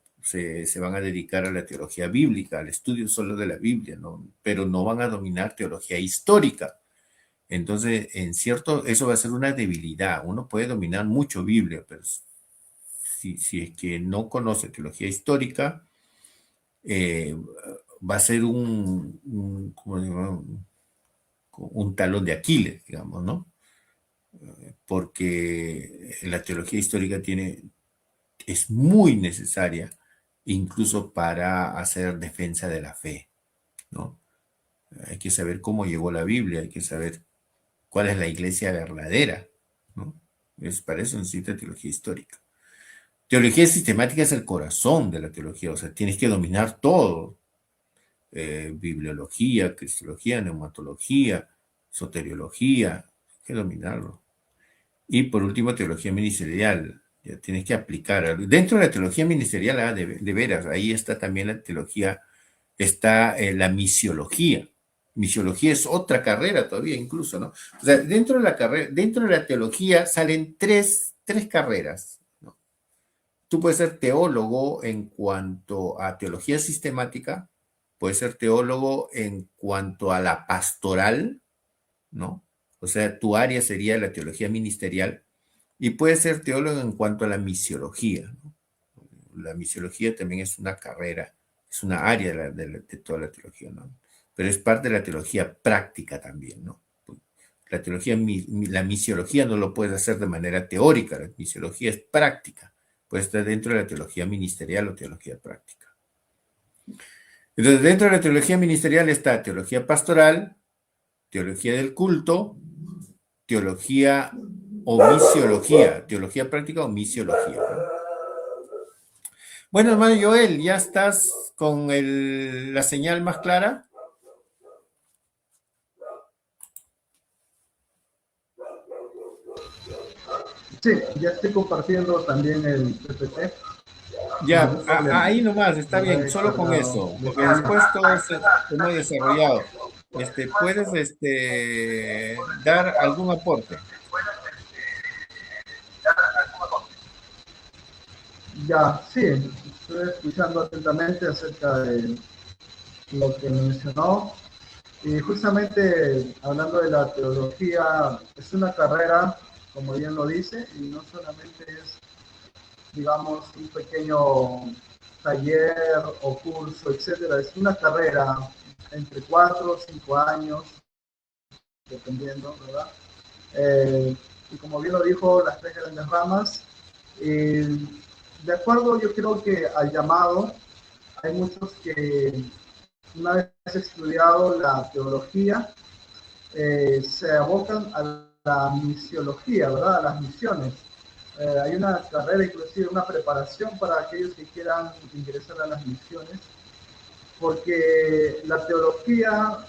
S2: van a dedicar a la teología bíblica, al estudio solo de la Biblia, ¿no? Pero no van a dominar teología histórica. Entonces, eso va a ser una debilidad. Uno puede dominar mucho Biblia, pero si es que no conoce teología histórica, va a ser un talón de Aquiles, digamos, ¿no? Porque la teología histórica es muy necesaria, incluso para hacer defensa de la fe, ¿no? Hay que saber cómo llegó la Biblia, hay que saber cuál es la iglesia verdadera, ¿no? Para eso necesita teología histórica. Teología sistemática es el corazón de la teología, o sea, tienes que dominar todo. Bibliología, cristología, neumatología, soteriología, hay que dominarlo. Y por último, teología ministerial. Ya tienes que aplicar. Dentro de la teología ministerial, de veras, ahí está también la teología, está la misiología. Misiología es otra carrera todavía incluso, ¿no? O sea, dentro de la teología salen tres carreras, ¿no? Tú puedes ser teólogo en cuanto a teología sistemática, puedes ser teólogo en cuanto a la pastoral, ¿no? O sea, tu área sería la teología ministerial, y puedes ser teólogo en cuanto a la misiología, ¿no? La misiología también es una carrera, es una área de toda la teología, ¿no? Pero es parte de la teología práctica también, ¿no? La misiología no lo puedes hacer de manera teórica, la misiología es práctica, puede estar dentro de la teología ministerial o teología práctica. Entonces, dentro de la teología ministerial está teología pastoral, teología del culto, teología o misiología, teología práctica o misiología, ¿no? Bueno, hermano Joel, ¿ya estás con la señal más clara?
S1: Sí, ya estoy compartiendo también el PPT.
S2: Ya, ahí nomás, está bien, solo con eso, porque después todo es muy desarrollado. ¿Puedes dar algún aporte?
S1: Ya, sí, estoy escuchando atentamente acerca de lo que mencionó. Y justamente hablando de la teología, es una carrera, como bien lo dice, y no solamente es, digamos, un pequeño taller o curso, etcétera. Es una carrera entre 4 o 5 años, dependiendo, ¿verdad? Y como bien lo dijo, las tres grandes ramas. De acuerdo, yo creo que al llamado, hay muchos que una vez estudiado la teología, se abocan a la misiología, ¿verdad? A las misiones. Hay una carrera, inclusive una preparación para aquellos que quieran ingresar a las misiones, porque la teología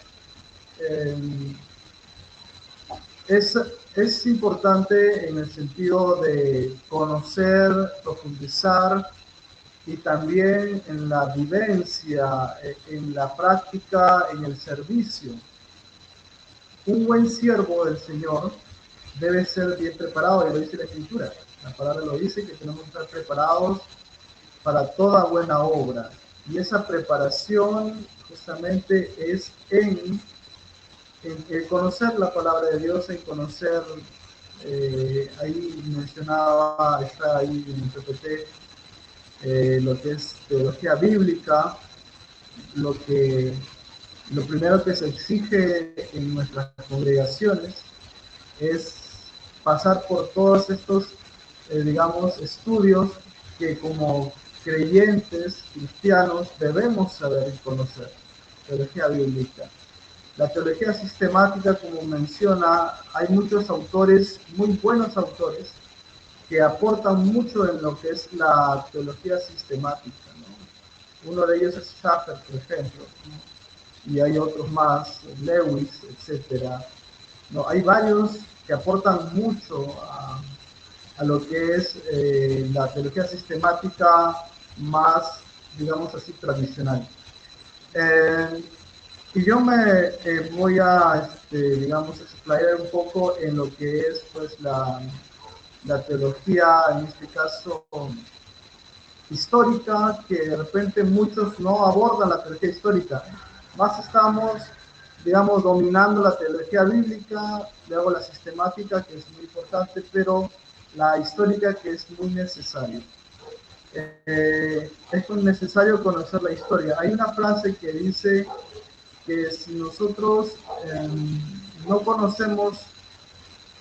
S1: es importante en el sentido de conocer, profundizar y también en la vivencia, en la práctica, en el servicio. Un buen siervo del Señor debe ser bien preparado, y lo dice la Escritura. La palabra lo dice, que tenemos que estar preparados para toda buena obra. Y esa preparación justamente es en conocer la palabra de Dios, en conocer, ahí mencionaba, está ahí en el PPT, lo que es teología bíblica, lo primero que se exige en nuestras congregaciones es pasar por todos estos, digamos, estudios que como creyentes cristianos debemos saber y conocer. Teología bíblica. La teología sistemática, como menciona, hay muchos autores, muy buenos autores, que aportan mucho en lo que es la teología sistemática, ¿no? Uno de ellos es Schaffer, por ejemplo, ¿no? Y hay otros más, Lewis, etcétera. No, hay varios que aportan mucho a lo que es la teología sistemática más, digamos así, tradicional. Y yo me voy a, digamos, explayar un poco en lo que es, pues, la teología, en este caso, histórica, que de repente muchos no abordan la teología histórica. Más estamos, digamos, dominando la teología bíblica, luego la sistemática, que es muy importante, pero la histórica, que es muy necesaria. Es necesario conocer la historia. Hay una frase que dice que si nosotros no conocemos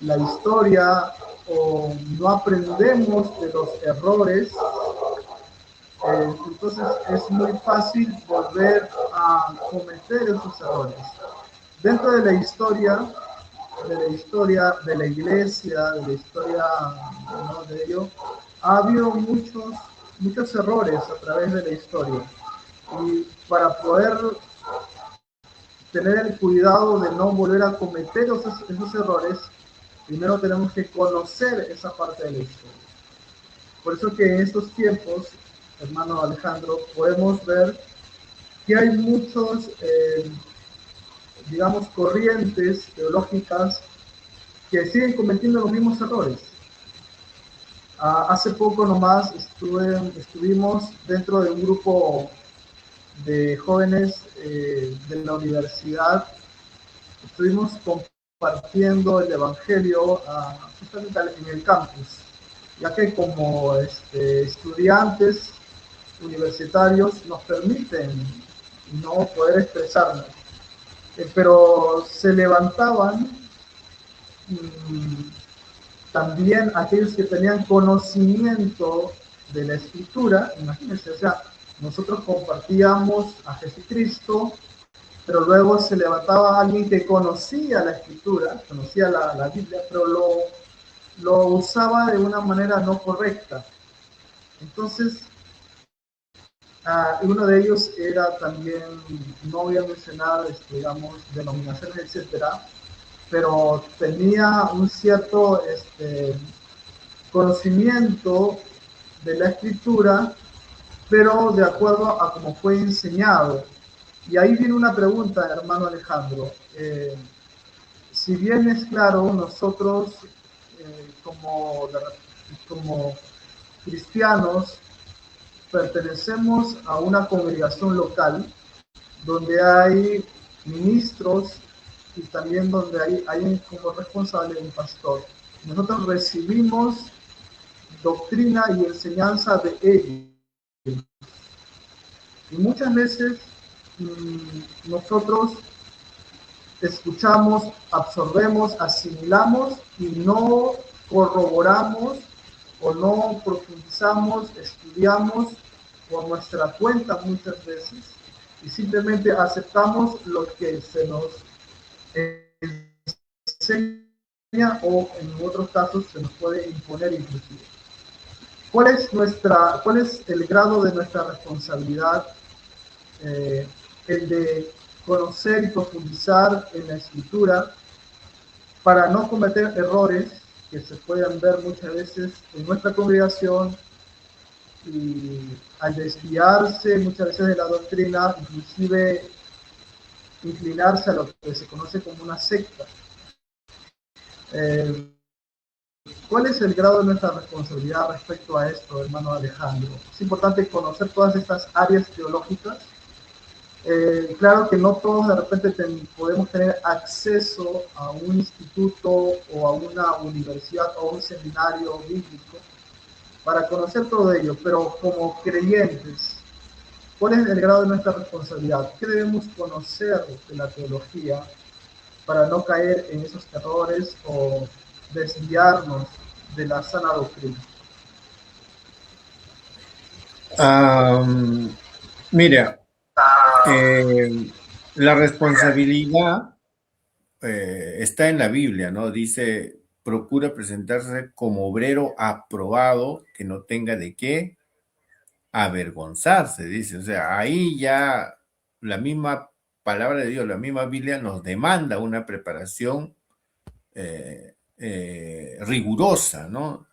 S1: la historia o no aprendemos de los errores, entonces es muy fácil volver a cometer esos errores. Dentro de la historia de la iglesia, de la historia, ¿no?, de ello, ha habido muchos errores a través de la historia. Y para poder tener el cuidado de no volver a cometer esos errores, primero tenemos que conocer esa parte de la historia. Por eso que en estos tiempos, hermano Alejandro, podemos ver que hay muchos, digamos, corrientes teológicas que siguen cometiendo los mismos errores. Hace poco nomás estuvimos dentro de un grupo de jóvenes de la universidad. Estuvimos compartiendo el evangelio justamente en el campus, ya que como estudiantes universitarios nos permiten no poder expresarnos, pero se levantaban también aquellos que tenían conocimiento de la escritura. Imagínense, o sea, nosotros compartíamos a Jesucristo, pero luego se levantaba alguien que conocía la escritura, conocía la Biblia, pero lo usaba de una manera no correcta. Entonces, uno de ellos era también, no voy a mencionar, digamos, denominaciones, etcétera, pero tenía un cierto conocimiento de la escritura, pero de acuerdo a cómo fue enseñado. Y ahí viene una pregunta, hermano Alejandro. Si bien es claro, nosotros como cristianos pertenecemos a una congregación local donde hay ministros y también donde hay como responsable un pastor. Nosotros recibimos doctrina y enseñanza de ellos. Y muchas veces nosotros escuchamos, absorbemos, asimilamos y no corroboramos o no profundizamos, estudiamos por nuestra cuenta muchas veces y simplemente aceptamos lo que se nos enseña o en otros casos se nos puede imponer inclusive. ¿Cuál es el grado de nuestra responsabilidad? El de conocer y profundizar en la escritura para no cometer errores que se pueden ver muchas veces en nuestra congregación y al desviarse muchas veces de la doctrina, inclusive inclinarse a lo que se conoce como una secta. ¿Cuál es el grado de nuestra responsabilidad respecto a esto, hermano Alejandro? Es importante conocer todas estas áreas teológicas. Claro que no todos de repente podemos tener acceso a un instituto o a una universidad o a un seminario bíblico, para conocer todo ello, pero como creyentes, ¿cuál es el grado de nuestra responsabilidad? ¿Qué debemos conocer de la teología para no caer en esos errores o desviarnos de la sana doctrina?
S2: Mira, eh, la responsabilidad está en la Biblia, ¿no? Dice, procura presentarse como obrero aprobado, que no tenga de qué avergonzarse, dice. O sea, ahí ya la misma palabra de Dios, la misma Biblia nos demanda una preparación rigurosa, ¿no?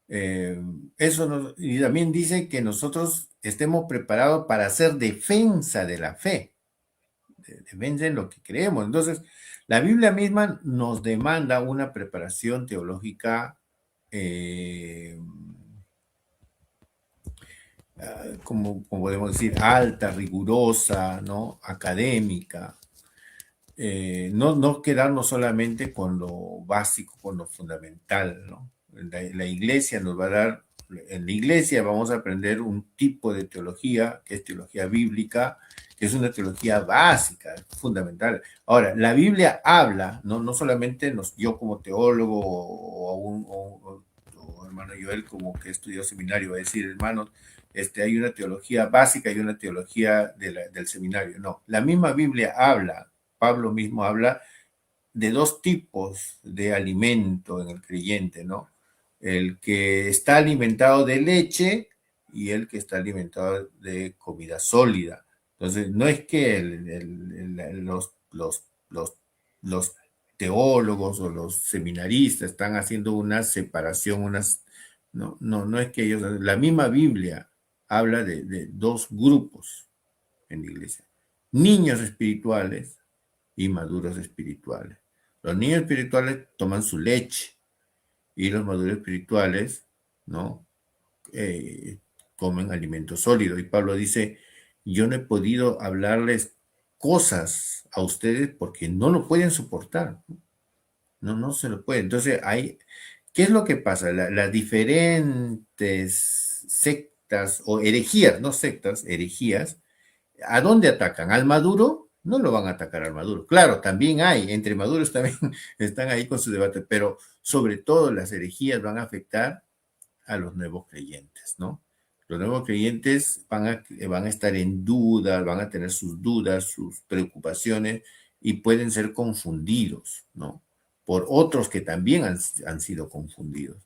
S2: Y también dice que nosotros estemos preparados para hacer defensa de la fe, defensa en lo que creemos. Entonces, la Biblia misma nos demanda una preparación teológica, como podemos decir, alta, rigurosa, ¿no? Académica. No quedarnos solamente con lo básico, con lo fundamental, ¿no? La iglesia nos va a dar, en la iglesia vamos a aprender un tipo de teología, que es teología bíblica, que es una teología básica, fundamental. Ahora, la Biblia habla, no solamente yo como teólogo o hermano Joel como que estudió seminario, va a decir, hermanos, hay una teología básica y una teología del seminario. No, la misma Biblia habla, Pablo mismo habla de dos tipos de alimento en el creyente, ¿no? El que está alimentado de leche y el que está alimentado de comida sólida. Entonces, no es que los teólogos o los seminaristas están haciendo una separación, no es que ellos, la misma Biblia habla de dos grupos en la iglesia, niños espirituales y maduros espirituales. Los niños espirituales toman su leche y los maduros espirituales, ¿no? Comen alimento sólido. Y Pablo dice, yo no he podido hablarles cosas a ustedes porque no lo pueden soportar. No se lo pueden. Entonces, ¿qué es lo que pasa? Las diferentes sectas o herejías, no sectas, herejías, ¿a dónde atacan? ¿Al maduro? No lo van a atacar al maduro. Claro, también hay, entre maduros también están ahí con su debate, pero sobre todo las herejías van a afectar a los nuevos creyentes, ¿no? Los nuevos creyentes van a estar en dudas, van a tener sus dudas, sus preocupaciones y pueden ser confundidos, ¿no? Por otros que también han sido confundidos.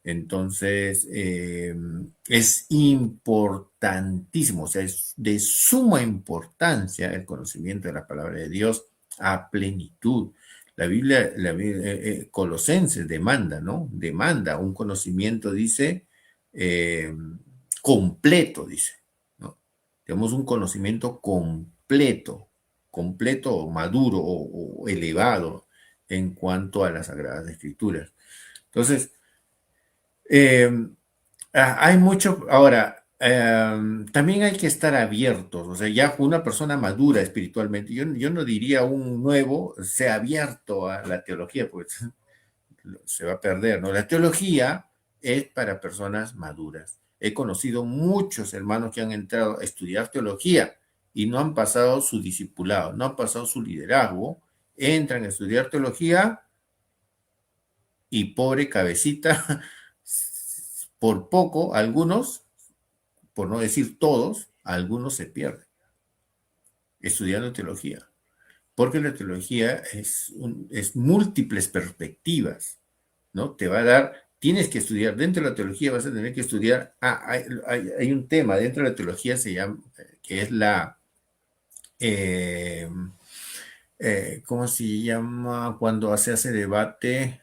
S2: Entonces, es importantísimo, o sea, es de suma importancia el conocimiento de la palabra de Dios a plenitud. La Biblia, Colosenses demanda, ¿no? Demanda un conocimiento, dice, completo, dice, ¿no? Tenemos un conocimiento completo, maduro o elevado en cuanto a las Sagradas Escrituras. Entonces, hay mucho, ahora, también hay que estar abiertos, o sea, ya una persona madura espiritualmente, yo no diría un nuevo, sea abierto a la teología, pues se va a perder, ¿no? La teología es para personas maduras. He conocido muchos hermanos que han entrado a estudiar teología y no han pasado su discipulado, no han pasado su liderazgo, entran a estudiar teología y pobre cabecita, por poco, algunos, por no decir todos, algunos se pierden estudiando teología, porque la teología es múltiples perspectivas, ¿no? Te va a dar, tienes que estudiar, dentro de la teología vas a tener que estudiar, hay un tema dentro de la teología se llama, que es ¿cómo se llama? Cuando se hace debate,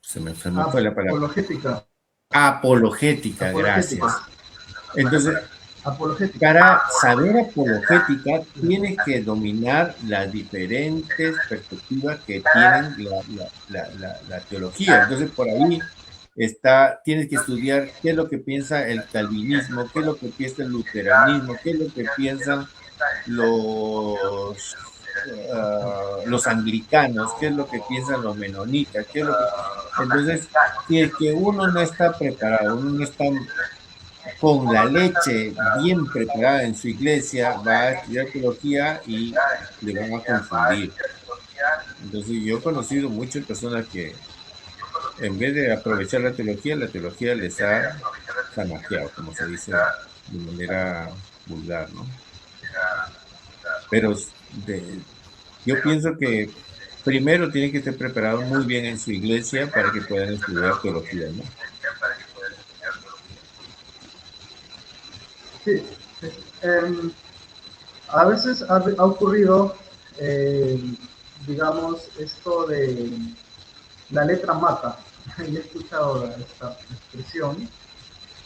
S2: se me fue la palabra. Apologética, gracias. Entonces, para saber apologética, tienes que dominar las diferentes perspectivas que tienen la teología. Entonces, por ahí tienes que estudiar qué es lo que piensa el calvinismo, qué es lo que piensa el luteranismo, qué es lo que piensan los los anglicanos, qué es lo que piensan los menonitas, qué es lo que... Entonces, si es que uno no está preparado, uno no está con la leche bien preparada en su iglesia, va a estudiar teología y le van a confundir. Entonces, yo he conocido muchas personas que en vez de aprovechar la teología les ha zanajeado, como se dice de manera vulgar, ¿no? Pero yo pienso que primero tienen que estar preparados muy bien en su iglesia para que puedan estudiar teología, ¿no?
S1: Sí, sí. A veces ha ocurrido, eh, digamos, esto de la letra mata. Yo he escuchado esta expresión,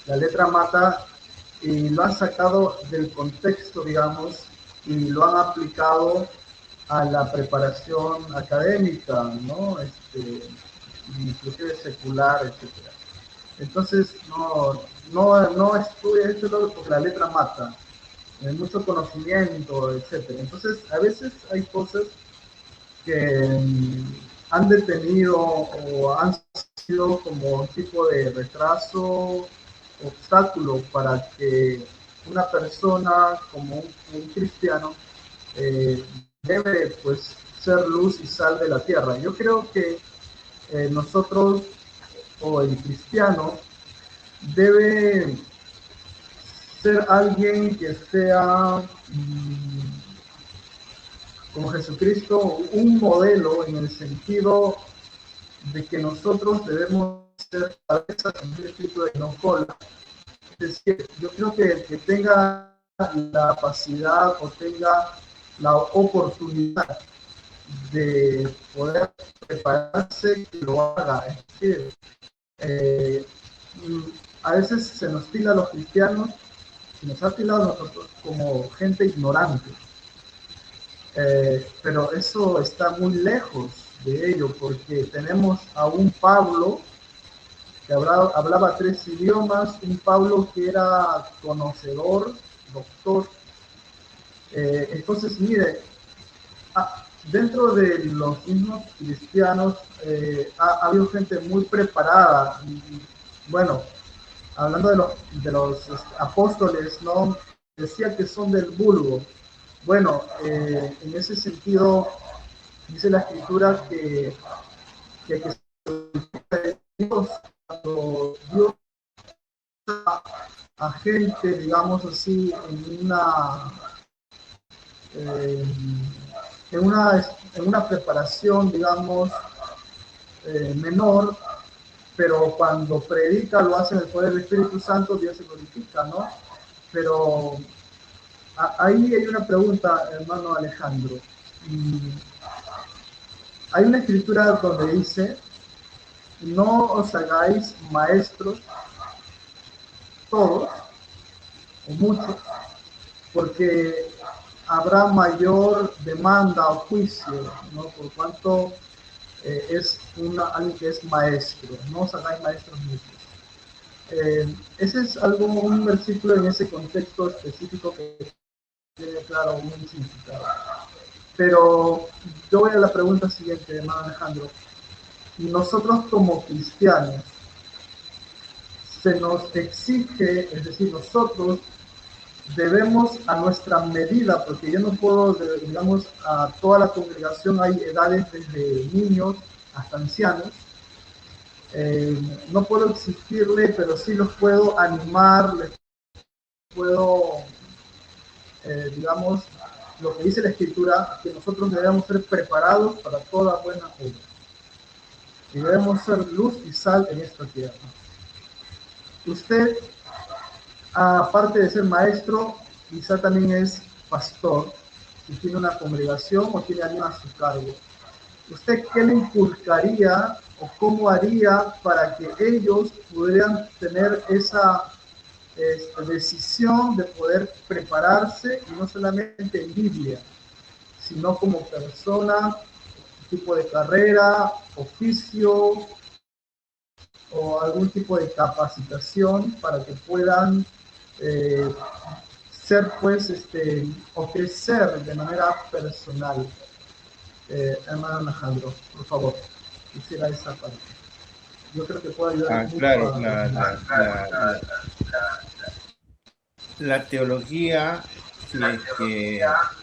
S1: la letra mata, y lo han sacado del contexto, digamos, y lo han aplicado a la preparación académica, ¿no? Inclusive secular, etcétera. Entonces, no estudia esto porque la letra mata, hay mucho conocimiento, etcétera. Entonces, a veces hay cosas que han detenido o han sido como un tipo de retraso, obstáculo para que una persona como un cristiano eh, debe pues ser luz y sal de la tierra. Yo creo que nosotros o el cristiano debe ser alguien que sea como Jesucristo un modelo en el sentido de que nosotros debemos ser cabezas en el espíritu de no cola. Es decir, yo creo que el que tenga la capacidad o tenga la oportunidad de poder prepararse, que lo haga. Es decir, eh, a veces se nos tila a los cristianos, se nos ha tilado a nosotros como gente ignorante. Pero eso está muy lejos de ello, porque tenemos a un Pablo que hablaba 3 idiomas, un Pablo que era conocedor, doctor. Entonces, mire, dentro de los mismos cristianos ha habido gente muy preparada. Bueno, hablando de los apóstoles, ¿no? Decía que son del vulgo. Bueno, en ese sentido, dice la escritura que Dios, cuando Dios a gente, digamos así, eh, en una preparación, digamos, menor, pero cuando predica lo hace en el poder del Espíritu Santo, Dios se glorifica, ¿no? Pero ahí hay una pregunta, hermano Alejandro. Hay una escritura donde dice, no os hagáis maestros todos, o muchos, porque habrá mayor demanda o juicio, ¿no? Por cuanto es alguien que es maestro, no os hagáis maestros muchos. Ese es un versículo en ese contexto específico que tiene, claro, un significado. Pero yo voy a la pregunta siguiente, hermano Alejandro. Nosotros como cristianos, se nos exige, es decir, nosotros debemos a nuestra medida, porque yo no puedo, digamos, a toda la congregación hay edades desde niños hasta ancianos, no puedo exigirle, pero sí los puedo animar, les puedo, digamos, lo que dice la Escritura, que nosotros debemos ser preparados para toda buena obra. Y debemos ser luz y sal en esta tierra. Usted, aparte de ser maestro, quizá también es pastor, y tiene una congregación o tiene alguien a su cargo. ¿Usted qué le inculcaría o cómo haría para que ellos pudieran tener esa decisión de poder prepararse, y no solamente en Biblia, sino como persona, tipo de carrera, oficio o algún tipo de capacitación para que puedan ser, pues, ofrecer de manera personal. Hermano Alejandro, por favor, quisiera esa parte. Yo creo que puede ayudar mucho
S2: Claro,
S1: a los demás.
S2: la teología, si es que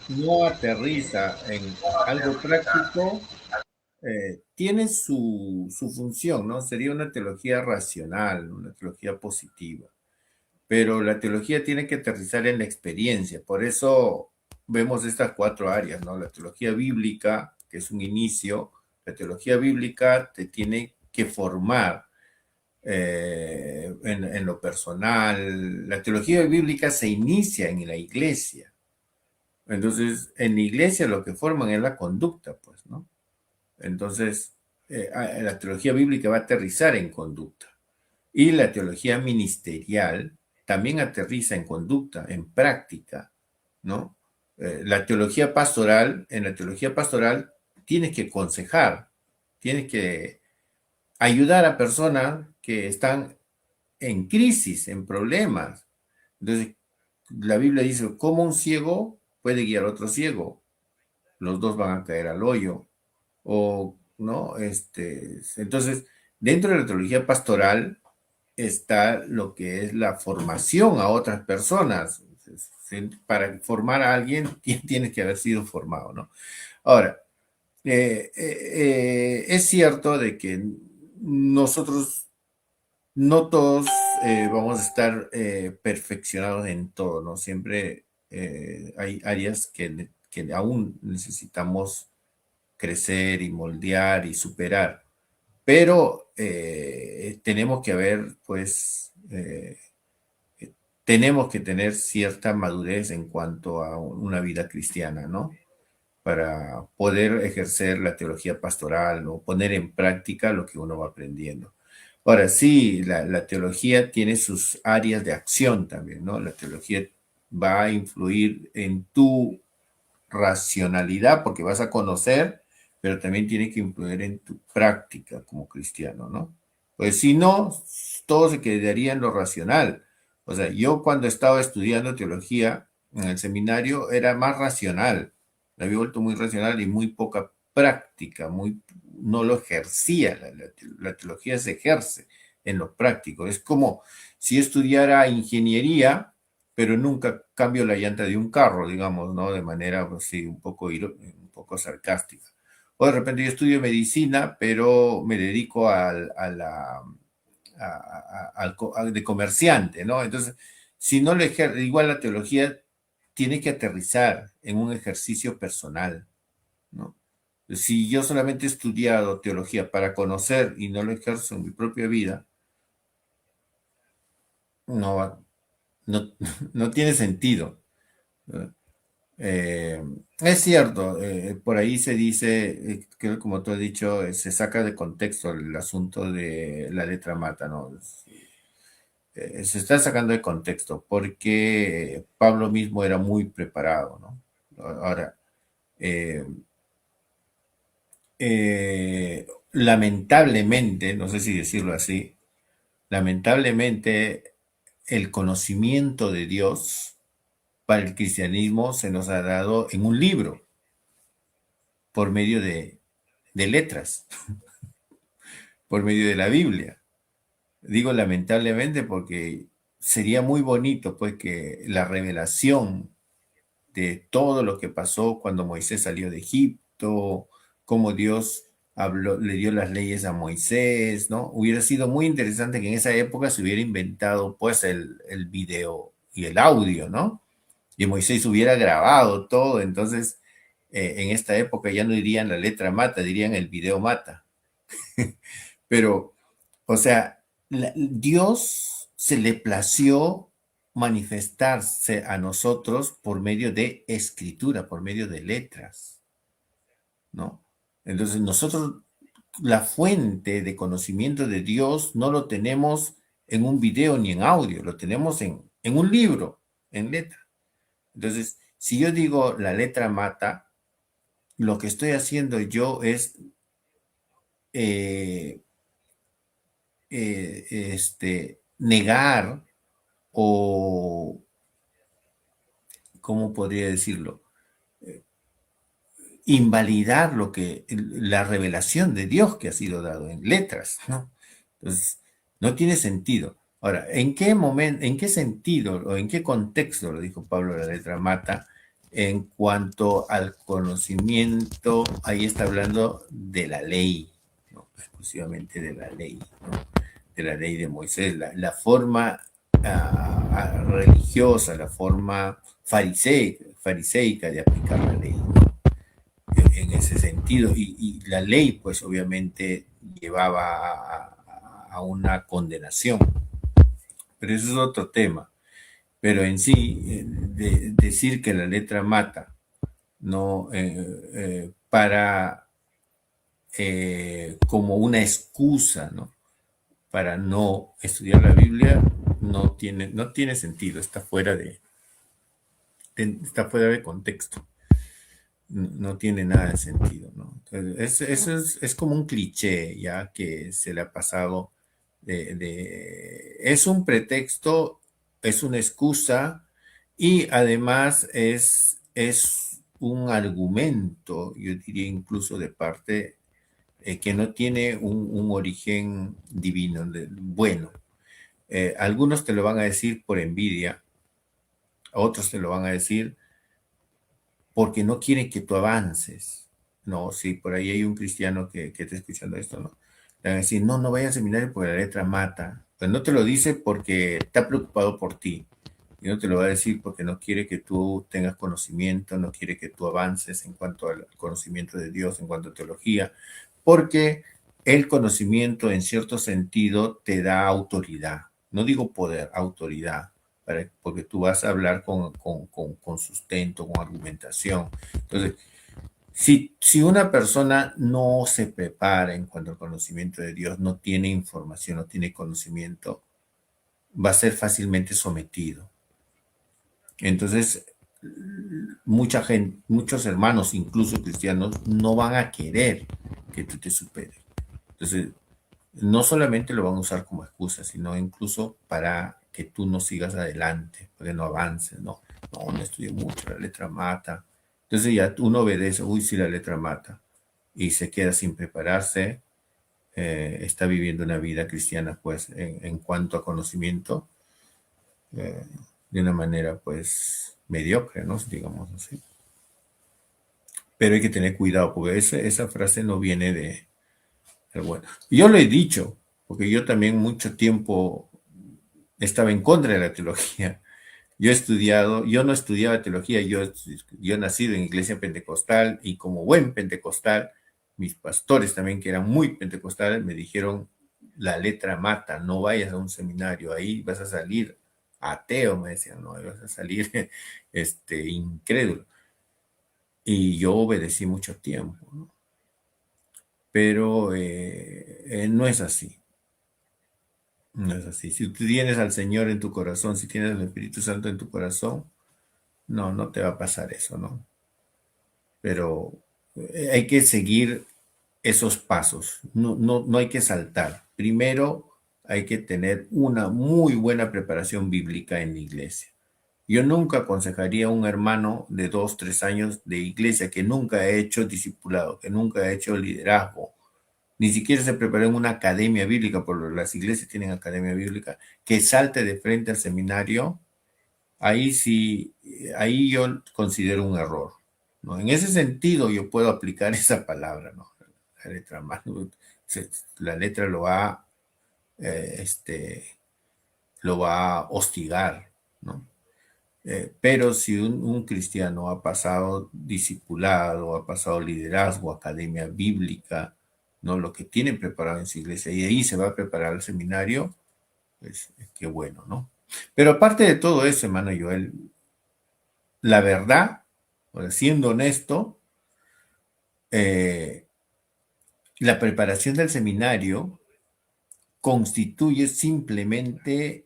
S2: no aterriza en algo práctico, tiene su función, ¿no? Sería una teología racional, una teología positiva, pero la teología tiene que aterrizar en la experiencia. Por eso vemos estas cuatro áreas, ¿no? La teología bíblica, que es un inicio, la teología bíblica te tiene que formar en lo personal. La teología bíblica se inicia en la iglesia. Entonces, en la iglesia lo que forman es la conducta, pues, ¿no? Entonces, la teología bíblica va a aterrizar en conducta. Y la teología ministerial también aterriza en conducta, en práctica, ¿no? La teología pastoral, en la teología pastoral tienes que aconsejar, tienes que ayudar a personas que están en crisis, en problemas. Entonces, la Biblia dice, ¿cómo un ciego puede guiar a otro ciego? Los dos van a caer al hoyo. O, ¿no? Entonces, dentro de la teología pastoral está lo que es la formación a otras personas. Para formar a alguien tienes que haber sido formado, ¿no? Ahora, es cierto de que nosotros no todos vamos a estar perfeccionados en todo, ¿no? Siempre hay áreas que aún necesitamos crecer y moldear y superar, pero tenemos que haber, pues, tenemos que tener cierta madurez en cuanto a una vida cristiana, ¿no? Para poder ejercer la teología pastoral o poner en práctica lo que uno va aprendiendo. Ahora sí, la teología tiene sus áreas de acción también, ¿no? La teología va a influir en tu racionalidad porque vas a conocer, pero también tiene que influir en tu práctica como cristiano, ¿no? Pues si no, todo se quedaría en lo racional. O sea, yo cuando estaba estudiando teología en el seminario era más racional, me había vuelto muy racional y muy poca práctica, no lo ejercía. La teología se ejerce en lo práctico. Es como si estudiara ingeniería, pero nunca cambio la llanta de un carro, digamos, ¿no? De manera, pues, sí, un poco sarcástica. O de repente yo estudio medicina, pero me dedico de comerciante, ¿no? Entonces, si no le igual la teología tiene que aterrizar en un ejercicio personal, ¿no? Si yo solamente he estudiado teología para conocer y no lo ejerzo en mi propia vida, no, no, no tiene sentido. Eh, es cierto, por ahí se dice, que como tú has dicho, se saca de contexto el asunto de la letra mata, ¿no? Se está sacando de contexto porque Pablo mismo era muy preparado, ¿no? Ahora, eh, lamentablemente, no sé si decirlo así, lamentablemente el conocimiento de Dios para el cristianismo se nos ha dado en un libro por medio de letras, por medio de la Biblia. Digo lamentablemente porque sería muy bonito pues que la revelación de todo lo que pasó cuando Moisés salió de Egipto, cómo Dios habló, le dio las leyes a Moisés, ¿no? Hubiera sido muy interesante que en esa época se hubiera inventado pues el video y el audio, ¿no? Y Moisés hubiera grabado todo, entonces en esta época ya no dirían la letra mata, dirían el video mata. Pero, o sea, Dios se le plació manifestarse a nosotros por medio de escritura, por medio de letras, ¿no? Entonces nosotros la fuente de conocimiento de Dios no lo tenemos en un video ni en audio, lo tenemos en un libro, en letra. Entonces, si yo digo la letra mata, lo que estoy haciendo yo es eh, negar o ¿cómo podría decirlo? Invalidar la revelación de Dios que ha sido dado en letras, ¿no? Entonces, no tiene sentido. Ahora, ¿en qué momento, en qué sentido o en qué contexto lo dijo Pablo de la letra mata? En cuanto al conocimiento, ahí está hablando de la ley, ¿no? Exclusivamente de la ley, ¿no? De la ley de Moisés, la forma religiosa, la forma fariseica de aplicar la ley, ¿no? En ese sentido. Y la ley, pues obviamente llevaba a una condenación. Pero eso es otro tema. Pero en sí, decir que la letra mata, ¿no? Para como una excusa, ¿no? Para no estudiar la Biblia, no tiene sentido, está fuera de contexto. No tiene nada de sentido, ¿no? Entonces, eso es como un cliché ya que se le ha pasado es un pretexto, es una excusa y además es un argumento, yo diría incluso de parte que no tiene un origen divino, bueno. Algunos te lo van a decir por envidia, otros te lo van a decir porque no quieren que tú avances. No, si por ahí hay un cristiano que está escuchando esto, ¿no? Le van a decir, no, no vayas a seminario porque la letra mata. Pues no te lo dice porque está preocupado por ti. Y no te lo va a decir porque no quiere que tú tengas conocimiento, no quiere que tú avances en cuanto al conocimiento de Dios, en cuanto a teología, porque el conocimiento en cierto sentido te da autoridad. No digo poder, autoridad porque tú vas a hablar con sustento, con argumentación. Entonces, si una persona no se prepara en cuanto al conocimiento de Dios, no tiene información, no tiene conocimiento, va a ser fácilmente sometido. Entonces, mucha gente, muchos hermanos, incluso cristianos, no van a querer que tú te superes. Entonces, no solamente lo van a usar como excusa, sino incluso para que tú no sigas adelante, para que no avances, no estudié mucho, la letra mata. Entonces ya uno obedece, uy, sí, la letra mata, y se queda sin prepararse, está viviendo una vida cristiana, pues, en cuanto a conocimiento, de una manera, pues, mediocre, ¿no? Digamos así. Pero hay que tener cuidado, porque esa frase no viene de bueno. Yo lo he dicho, porque yo también mucho tiempo estaba en contra de la teología. Yo no estudiaba teología, yo he nacido en iglesia pentecostal y como buen pentecostal, mis pastores también que eran muy pentecostales me dijeron, la letra mata, no vayas a un seminario, ahí vas a salir ateo, me decían, no, vas a salir incrédulo. Y yo obedecí mucho tiempo, ¿no? Pero no es así. No es así. Si tú tienes al Señor en tu corazón, si tienes al Espíritu Santo en tu corazón, no te va a pasar eso, ¿no? Pero hay que seguir esos pasos, no hay que saltar. Primero hay que tener una muy buena preparación bíblica en la iglesia. Yo nunca aconsejaría a un hermano de 2, 3 años de iglesia que nunca ha hecho discipulado, que nunca ha hecho liderazgo, ni siquiera se preparó en una academia bíblica, por las iglesias tienen academia bíblica, que salte de frente al seminario, ahí sí, ahí yo considero un error, ¿no? En ese sentido yo puedo aplicar esa palabra, ¿no? La letra más, la letra eh, este, lo va a hostigar, ¿no? Pero si un cristiano ha pasado discipulado, ha pasado liderazgo, academia bíblica, ¿no? Lo que tienen preparado en su iglesia y ahí se va a preparar el seminario, pues qué bueno, ¿no? Pero aparte de todo eso, hermano Joel, la verdad, siendo honesto, eh, la preparación del seminario constituye simplemente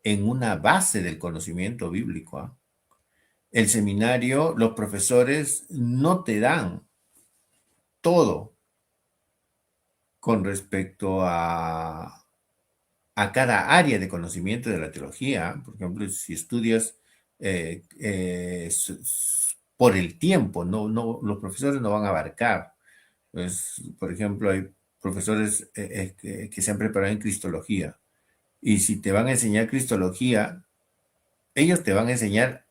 S2: en una base del conocimiento bíblico, ¿eh? El seminario, los profesores no te dan todo con respecto a cada área de conocimiento de la teología. Por ejemplo, si estudias por el tiempo, los profesores no van a abarcar. Pues, por ejemplo, hay profesores que se han preparado en Cristología, y si te van a enseñar Cristología, ellos te van a enseñar,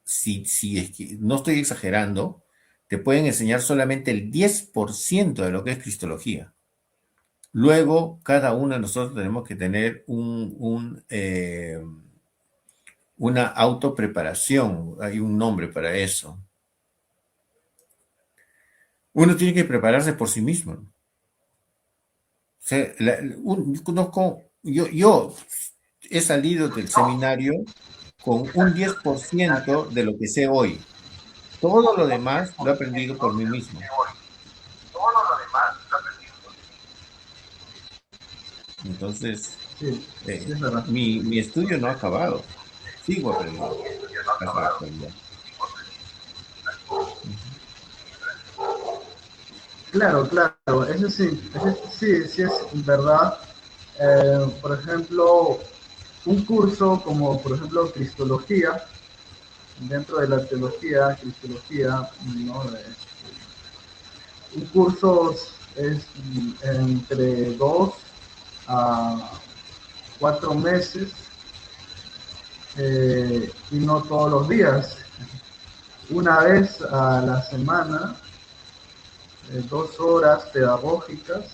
S2: si es que no estoy exagerando, te pueden enseñar solamente el 10% de lo que es Cristología. Luego, cada uno de nosotros tenemos que tener una autopreparación, hay un nombre para eso. Uno tiene que prepararse por sí mismo. O sea, yo he salido del seminario con un 10% de lo que sé hoy. Todo lo demás lo he aprendido por mí mismo. Entonces,
S1: Sí, sí, es verdad.
S2: mi estudio no ha acabado. Sigo aprendiendo hasta la actualidad.
S1: Claro, claro, sí es verdad. Por ejemplo, un curso como, por ejemplo, Cristología, dentro de la teología, Cristología, ¿no? Un curso es entre 2 a 4 meses, y no todos los días. Una vez a la semana, 2 horas pedagógicas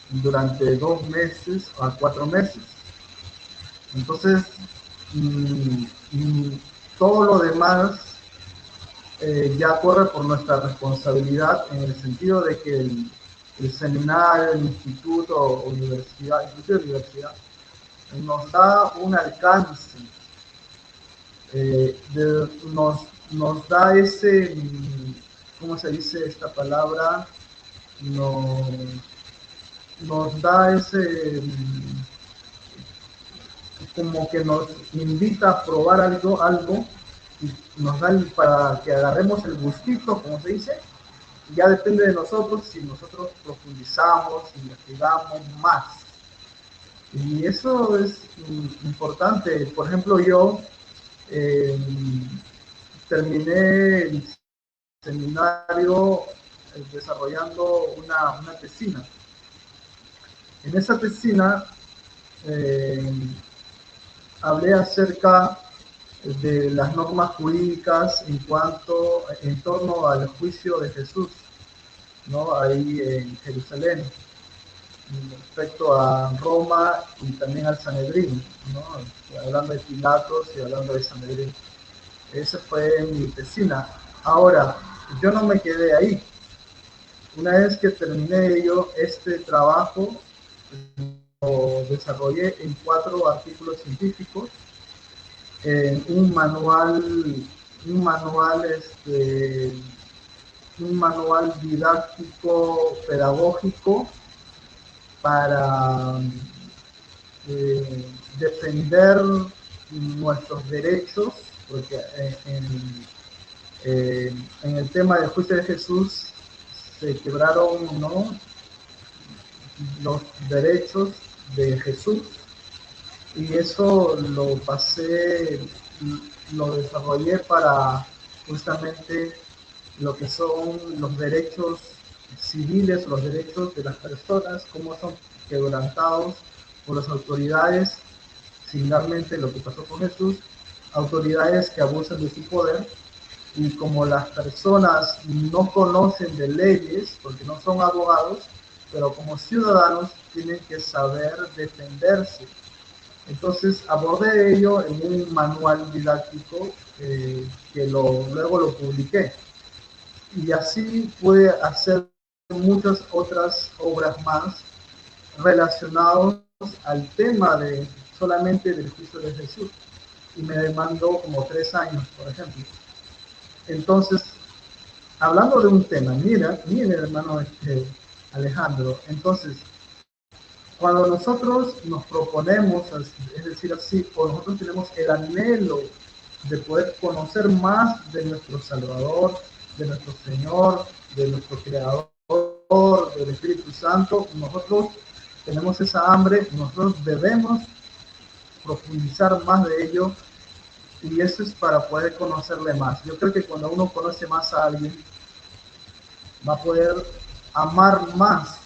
S1: durante 2 meses a 4 meses. Entonces, mm, mm, todo lo demás ya corre por nuestra responsabilidad, en el sentido de que el seminario, el instituto o universidad, inclusive universidad, nos da un alcance, nos da ese, ¿cómo se dice esta palabra? Nos, nos da ese, como que nos invita a probar algo, y nos da para que agarremos el gustito, como se dice. Ya depende de nosotros si nosotros profundizamos, investigamos más. Y eso es importante. Por ejemplo, yo eh, terminé el seminario desarrollando una tesina. En esa tesina eh, hablé acerca de las normas jurídicas en torno al juicio de Jesús, ¿no? Ahí en Jerusalén, respecto a Roma y también al Sanedrín, ¿no? Hablando de Pilatos y hablando de Sanedrín. Esa fue mi tesina. Ahora, yo no me quedé ahí. Una vez que terminé yo este trabajo, lo desarrollé en 4 artículos científicos, en un manual didáctico pedagógico para defender nuestros derechos, porque en el tema del juicio de Jesús se quebraron, ¿no?, los derechos de Jesús, y eso lo desarrollé para justamente lo que son los derechos civiles, los derechos de las personas, cómo son quebrantados por las autoridades, similarmente lo que pasó con Jesús, autoridades que abusan de su poder, y como las personas no conocen de leyes, porque no son abogados, pero como ciudadanos tienen que saber defenderse. Entonces abordé ello en un manual didáctico que luego lo publiqué. Y así pude hacer muchas otras obras más relacionadas al tema solamente del juicio de Jesús. Y me demandó como 3 años, por ejemplo. Entonces, hablando de un tema, mira hermano Alejandro, entonces, cuando nosotros nos proponemos, es decir, así, o nosotros tenemos el anhelo de poder conocer más de nuestro Salvador, de nuestro Señor, de nuestro Creador, del Espíritu Santo, nosotros tenemos esa hambre, nosotros debemos profundizar más de ello, y eso es para poder conocerle más. Yo creo que cuando uno conoce más a alguien, va a poder amar más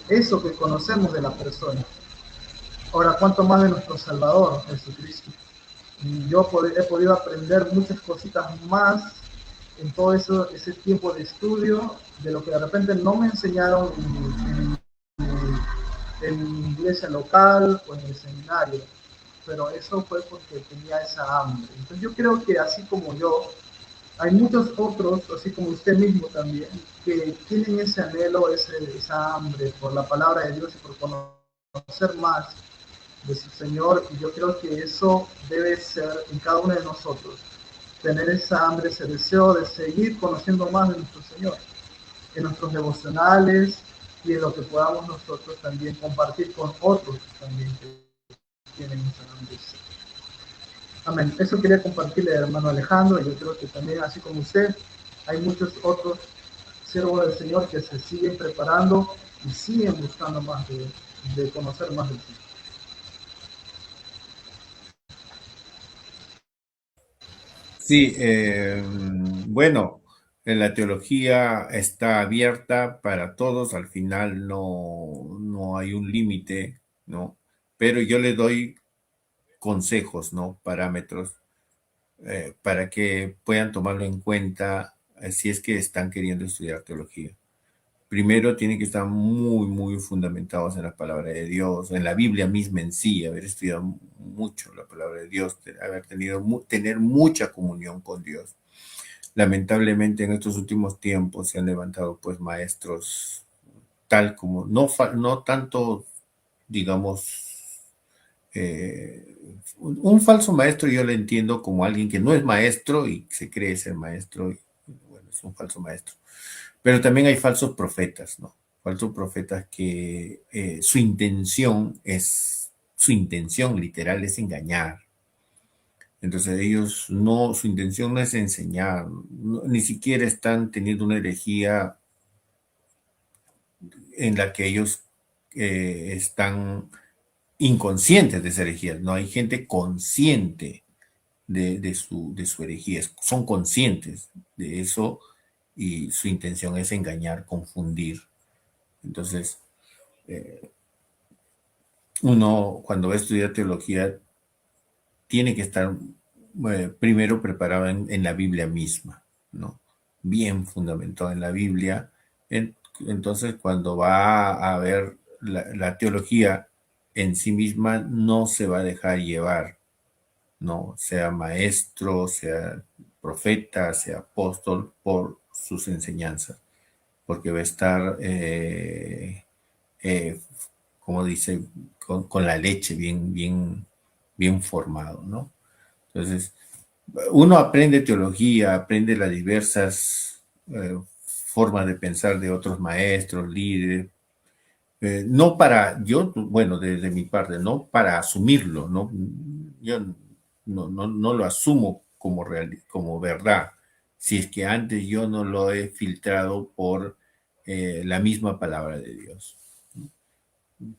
S1: eso que conocemos de la persona. Ahora, ¿cuánto más de nuestro Salvador, Jesucristo? Yo he podido aprender muchas cositas más en todo ese tiempo de estudio, de lo que de repente no me enseñaron en mi iglesia local o en el seminario, pero eso fue porque tenía esa hambre. Entonces yo creo que así como yo, hay muchos otros, así como usted mismo también, que tienen ese anhelo, esa hambre por la palabra de Dios y por conocer más de su Señor, y yo creo que eso debe ser en cada uno de nosotros, tener esa hambre, ese deseo de seguir conociendo más de nuestro Señor, en nuestros devocionales y en lo que podamos nosotros también compartir con otros también que tienen esa hambre. Amén. Eso quería compartirle, hermano Alejandro. Yo creo que también, así como usted, hay muchos otros siervos del Señor que se siguen preparando y siguen buscando más de conocer más del Señor.
S2: Sí, bueno, la teología está abierta para todos, al final no hay un límite, ¿no? Pero yo le doy consejos, ¿no? Parámetros para que puedan tomarlo en cuenta si es que están queriendo estudiar teología. Primero tienen que estar muy fundamentados en la palabra de Dios, en la Biblia misma en sí, haber estudiado mucho la palabra de Dios, tener mucha comunión con Dios. Lamentablemente en estos últimos tiempos se han levantado pues maestros tal como, no tanto, digamos, un falso maestro yo le entiendo como alguien que no es maestro y se cree ser maestro, y bueno, es un falso maestro. Pero también hay falsos profetas, ¿no? Falsos profetas que su intención literal es engañar. Entonces ellos su intención no es enseñar, ni siquiera están teniendo una herejía en la que ellos están inconscientes de esa herejía. No hay gente consciente de su herejía, son conscientes de eso y su intención es engañar, confundir. Entonces, uno cuando va a estudiar teología tiene que estar primero preparado en la Biblia misma, ¿no? Bien fundamentado en la Biblia. Entonces, cuando va a ver la teología en sí misma, no se va a dejar llevar, ¿no? Sea maestro, sea profeta, sea apóstol, por sus enseñanzas, porque va a estar eh, como dice, con la leche bien formado, ¿no? Entonces, uno aprende teología, aprende las diversas formas de pensar de otros maestros, líderes, no para, yo, bueno, desde mi parte, no para asumirlo, ¿no? Yo no lo asumo como verdad, si es que antes yo no lo he filtrado por la misma palabra de Dios,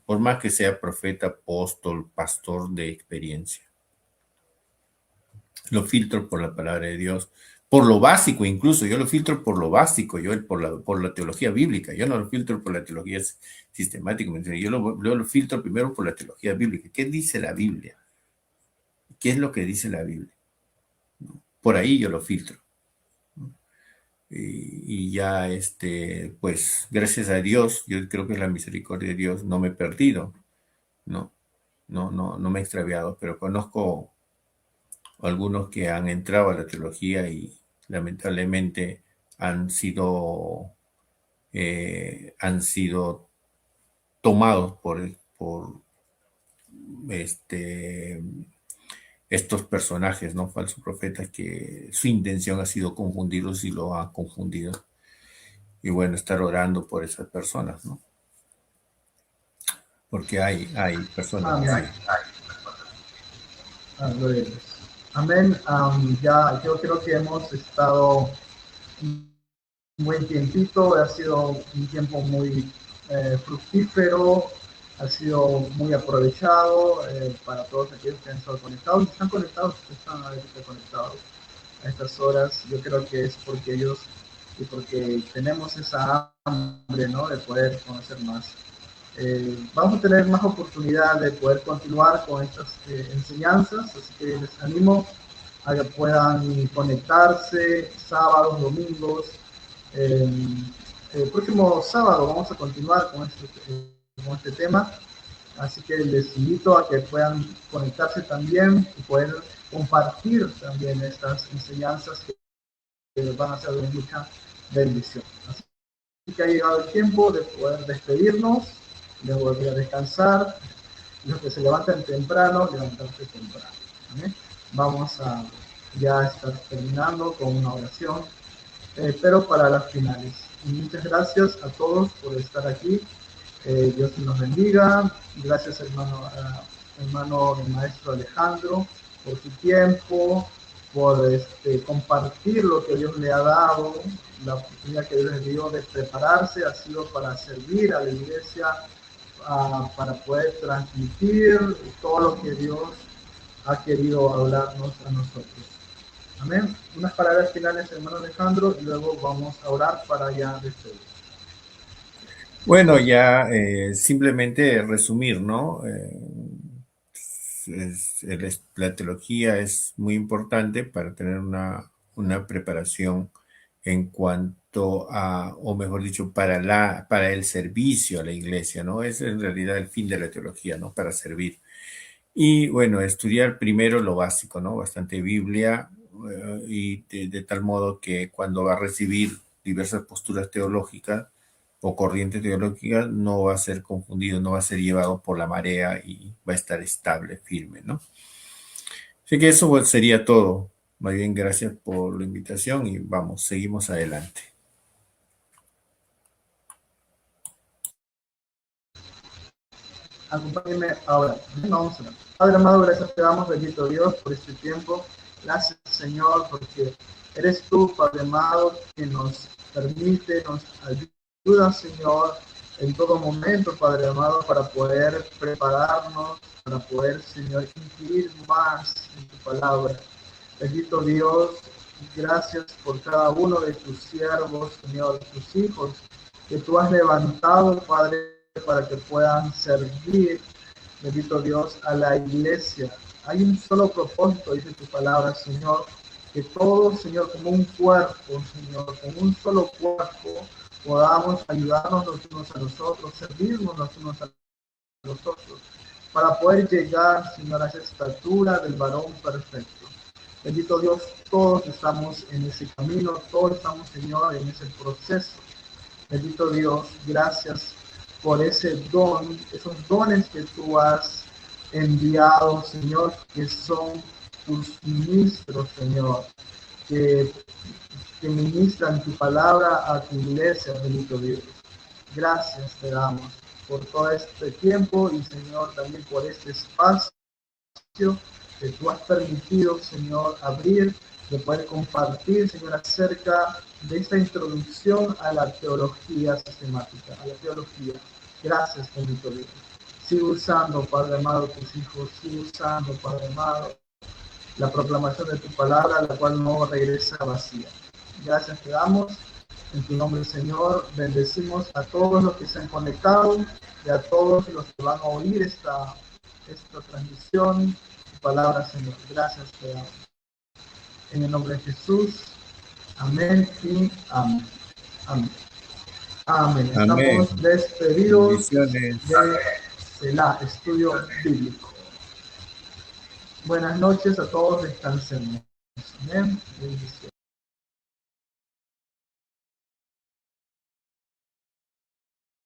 S2: por más que sea profeta, apóstol, pastor de experiencia. Lo filtro por la palabra de Dios, por lo básico incluso, yo lo filtro por lo básico, por la teología bíblica, yo no lo filtro por la teología sistemática, yo lo filtro primero por la teología bíblica. ¿Qué dice la Biblia? ¿Qué es lo que dice la Biblia? Por ahí yo lo filtro. Y ya, pues, gracias a Dios, yo creo que es la misericordia de Dios, no me he perdido, ¿no? No me he extraviado, pero conozco algunos que han entrado a la teología y lamentablemente han sido tomados por estos personajes, ¿no? Falsos profetas, que su intención ha sido confundirlos y lo han confundido. Y bueno, estar orando por esas personas, ¿no? Porque hay personas
S1: Amén.
S2: así.
S1: Amén. Ya yo creo que hemos estado un buen tiempito, ha sido un tiempo muy fructífero, ha sido muy aprovechado para todos aquellos que han estado conectados y están conectados, están ahorita conectados a estas horas. Yo creo que es porque ellos y porque tenemos esa hambre, ¿no?, de poder conocer más. Vamos a tener más oportunidad de poder continuar con estas enseñanzas, así que les animo a que puedan conectarse sábados, domingos. El próximo sábado vamos a continuar con este tema, así que les invito a que puedan conectarse también y poder compartir también estas enseñanzas que les van a ser de mucha bendición. Así que ha llegado el tiempo de poder despedirnos, de volver a descansar. Los que se levantan temprano, levantarse temprano. ¿Amén? Vamos a ya estar terminando con una oración, pero para las finales. Y muchas gracias a todos por estar aquí. Dios nos bendiga. Gracias, hermano el maestro Alejandro, por su tiempo, por compartir lo que Dios le ha dado. La oportunidad que Dios le dio de prepararse ha sido para servir a la iglesia, para poder transmitir todo lo que Dios ha querido hablarnos a nosotros. Amén. Unas palabras finales, hermano Alejandro, y luego vamos a orar para ya despedir.
S2: Bueno, ya simplemente resumir, ¿no? La teología es muy importante para tener una preparación en cuanto a, o mejor dicho, para el servicio a la iglesia, ¿no? Es en realidad el fin de la teología, ¿no? Para servir. Y bueno, estudiar primero lo básico, ¿no? Bastante Biblia, y de tal modo que cuando va a recibir diversas posturas teológicas o corriente teológica, no va a ser confundido, no va a ser llevado por la marea y va a estar estable, firme, ¿no? Así que eso sería todo. Muy bien, gracias por la invitación y vamos, seguimos adelante.
S1: Acompáñenme ahora. Vamos a ver. Padre amado, gracias te damos, bendito Dios, por este tiempo. Gracias, Señor, porque eres tú, Padre amado, que nos permite, nos ayuda, Señor, en todo momento, Padre amado, para poder prepararnos, para poder, Señor, inquirir más en tu palabra. Bendito Dios, gracias por cada uno de tus siervos, Señor, tus hijos, que tú has levantado, Padre, para que puedan servir, bendito Dios, a la iglesia. Hay un solo propósito, dice tu palabra, Señor, que todos, Señor, como un cuerpo, Señor, como un solo cuerpo, podamos ayudarnos los unos a los otros, servirnos los unos a los otros, para poder llegar, Señor, a esa estatura del varón perfecto. Bendito Dios, todos estamos en ese camino, todos estamos, Señor, en ese proceso. Bendito Dios, gracias por ese don, esos dones que tú has enviado, Señor, que son tus ministros, Señor, que ministran tu palabra a tu iglesia, bendito Dios. Gracias te damos por todo este tiempo y, Señor, también por este espacio que tú has permitido, Señor, abrir, de poder compartir, Señor, acerca de esta introducción a la teología sistemática, a la teología. Gracias, bendito Dios. Sigue usando, Padre amado, tus hijos, sigue usando, Padre amado, la proclamación de tu palabra, la cual no regresa vacía. Gracias te damos. En tu nombre, Señor, bendecimos a todos los que se han conectado y a todos los que van a oír esta transmisión. Tu palabra, Señor. Gracias te damos. En el nombre de Jesús. Amén y amén. Amén. Amén. Estamos despedidos de Selah, estudio bíblico. Buenas noches a todos. Descansemos. Amén. Bendiciones.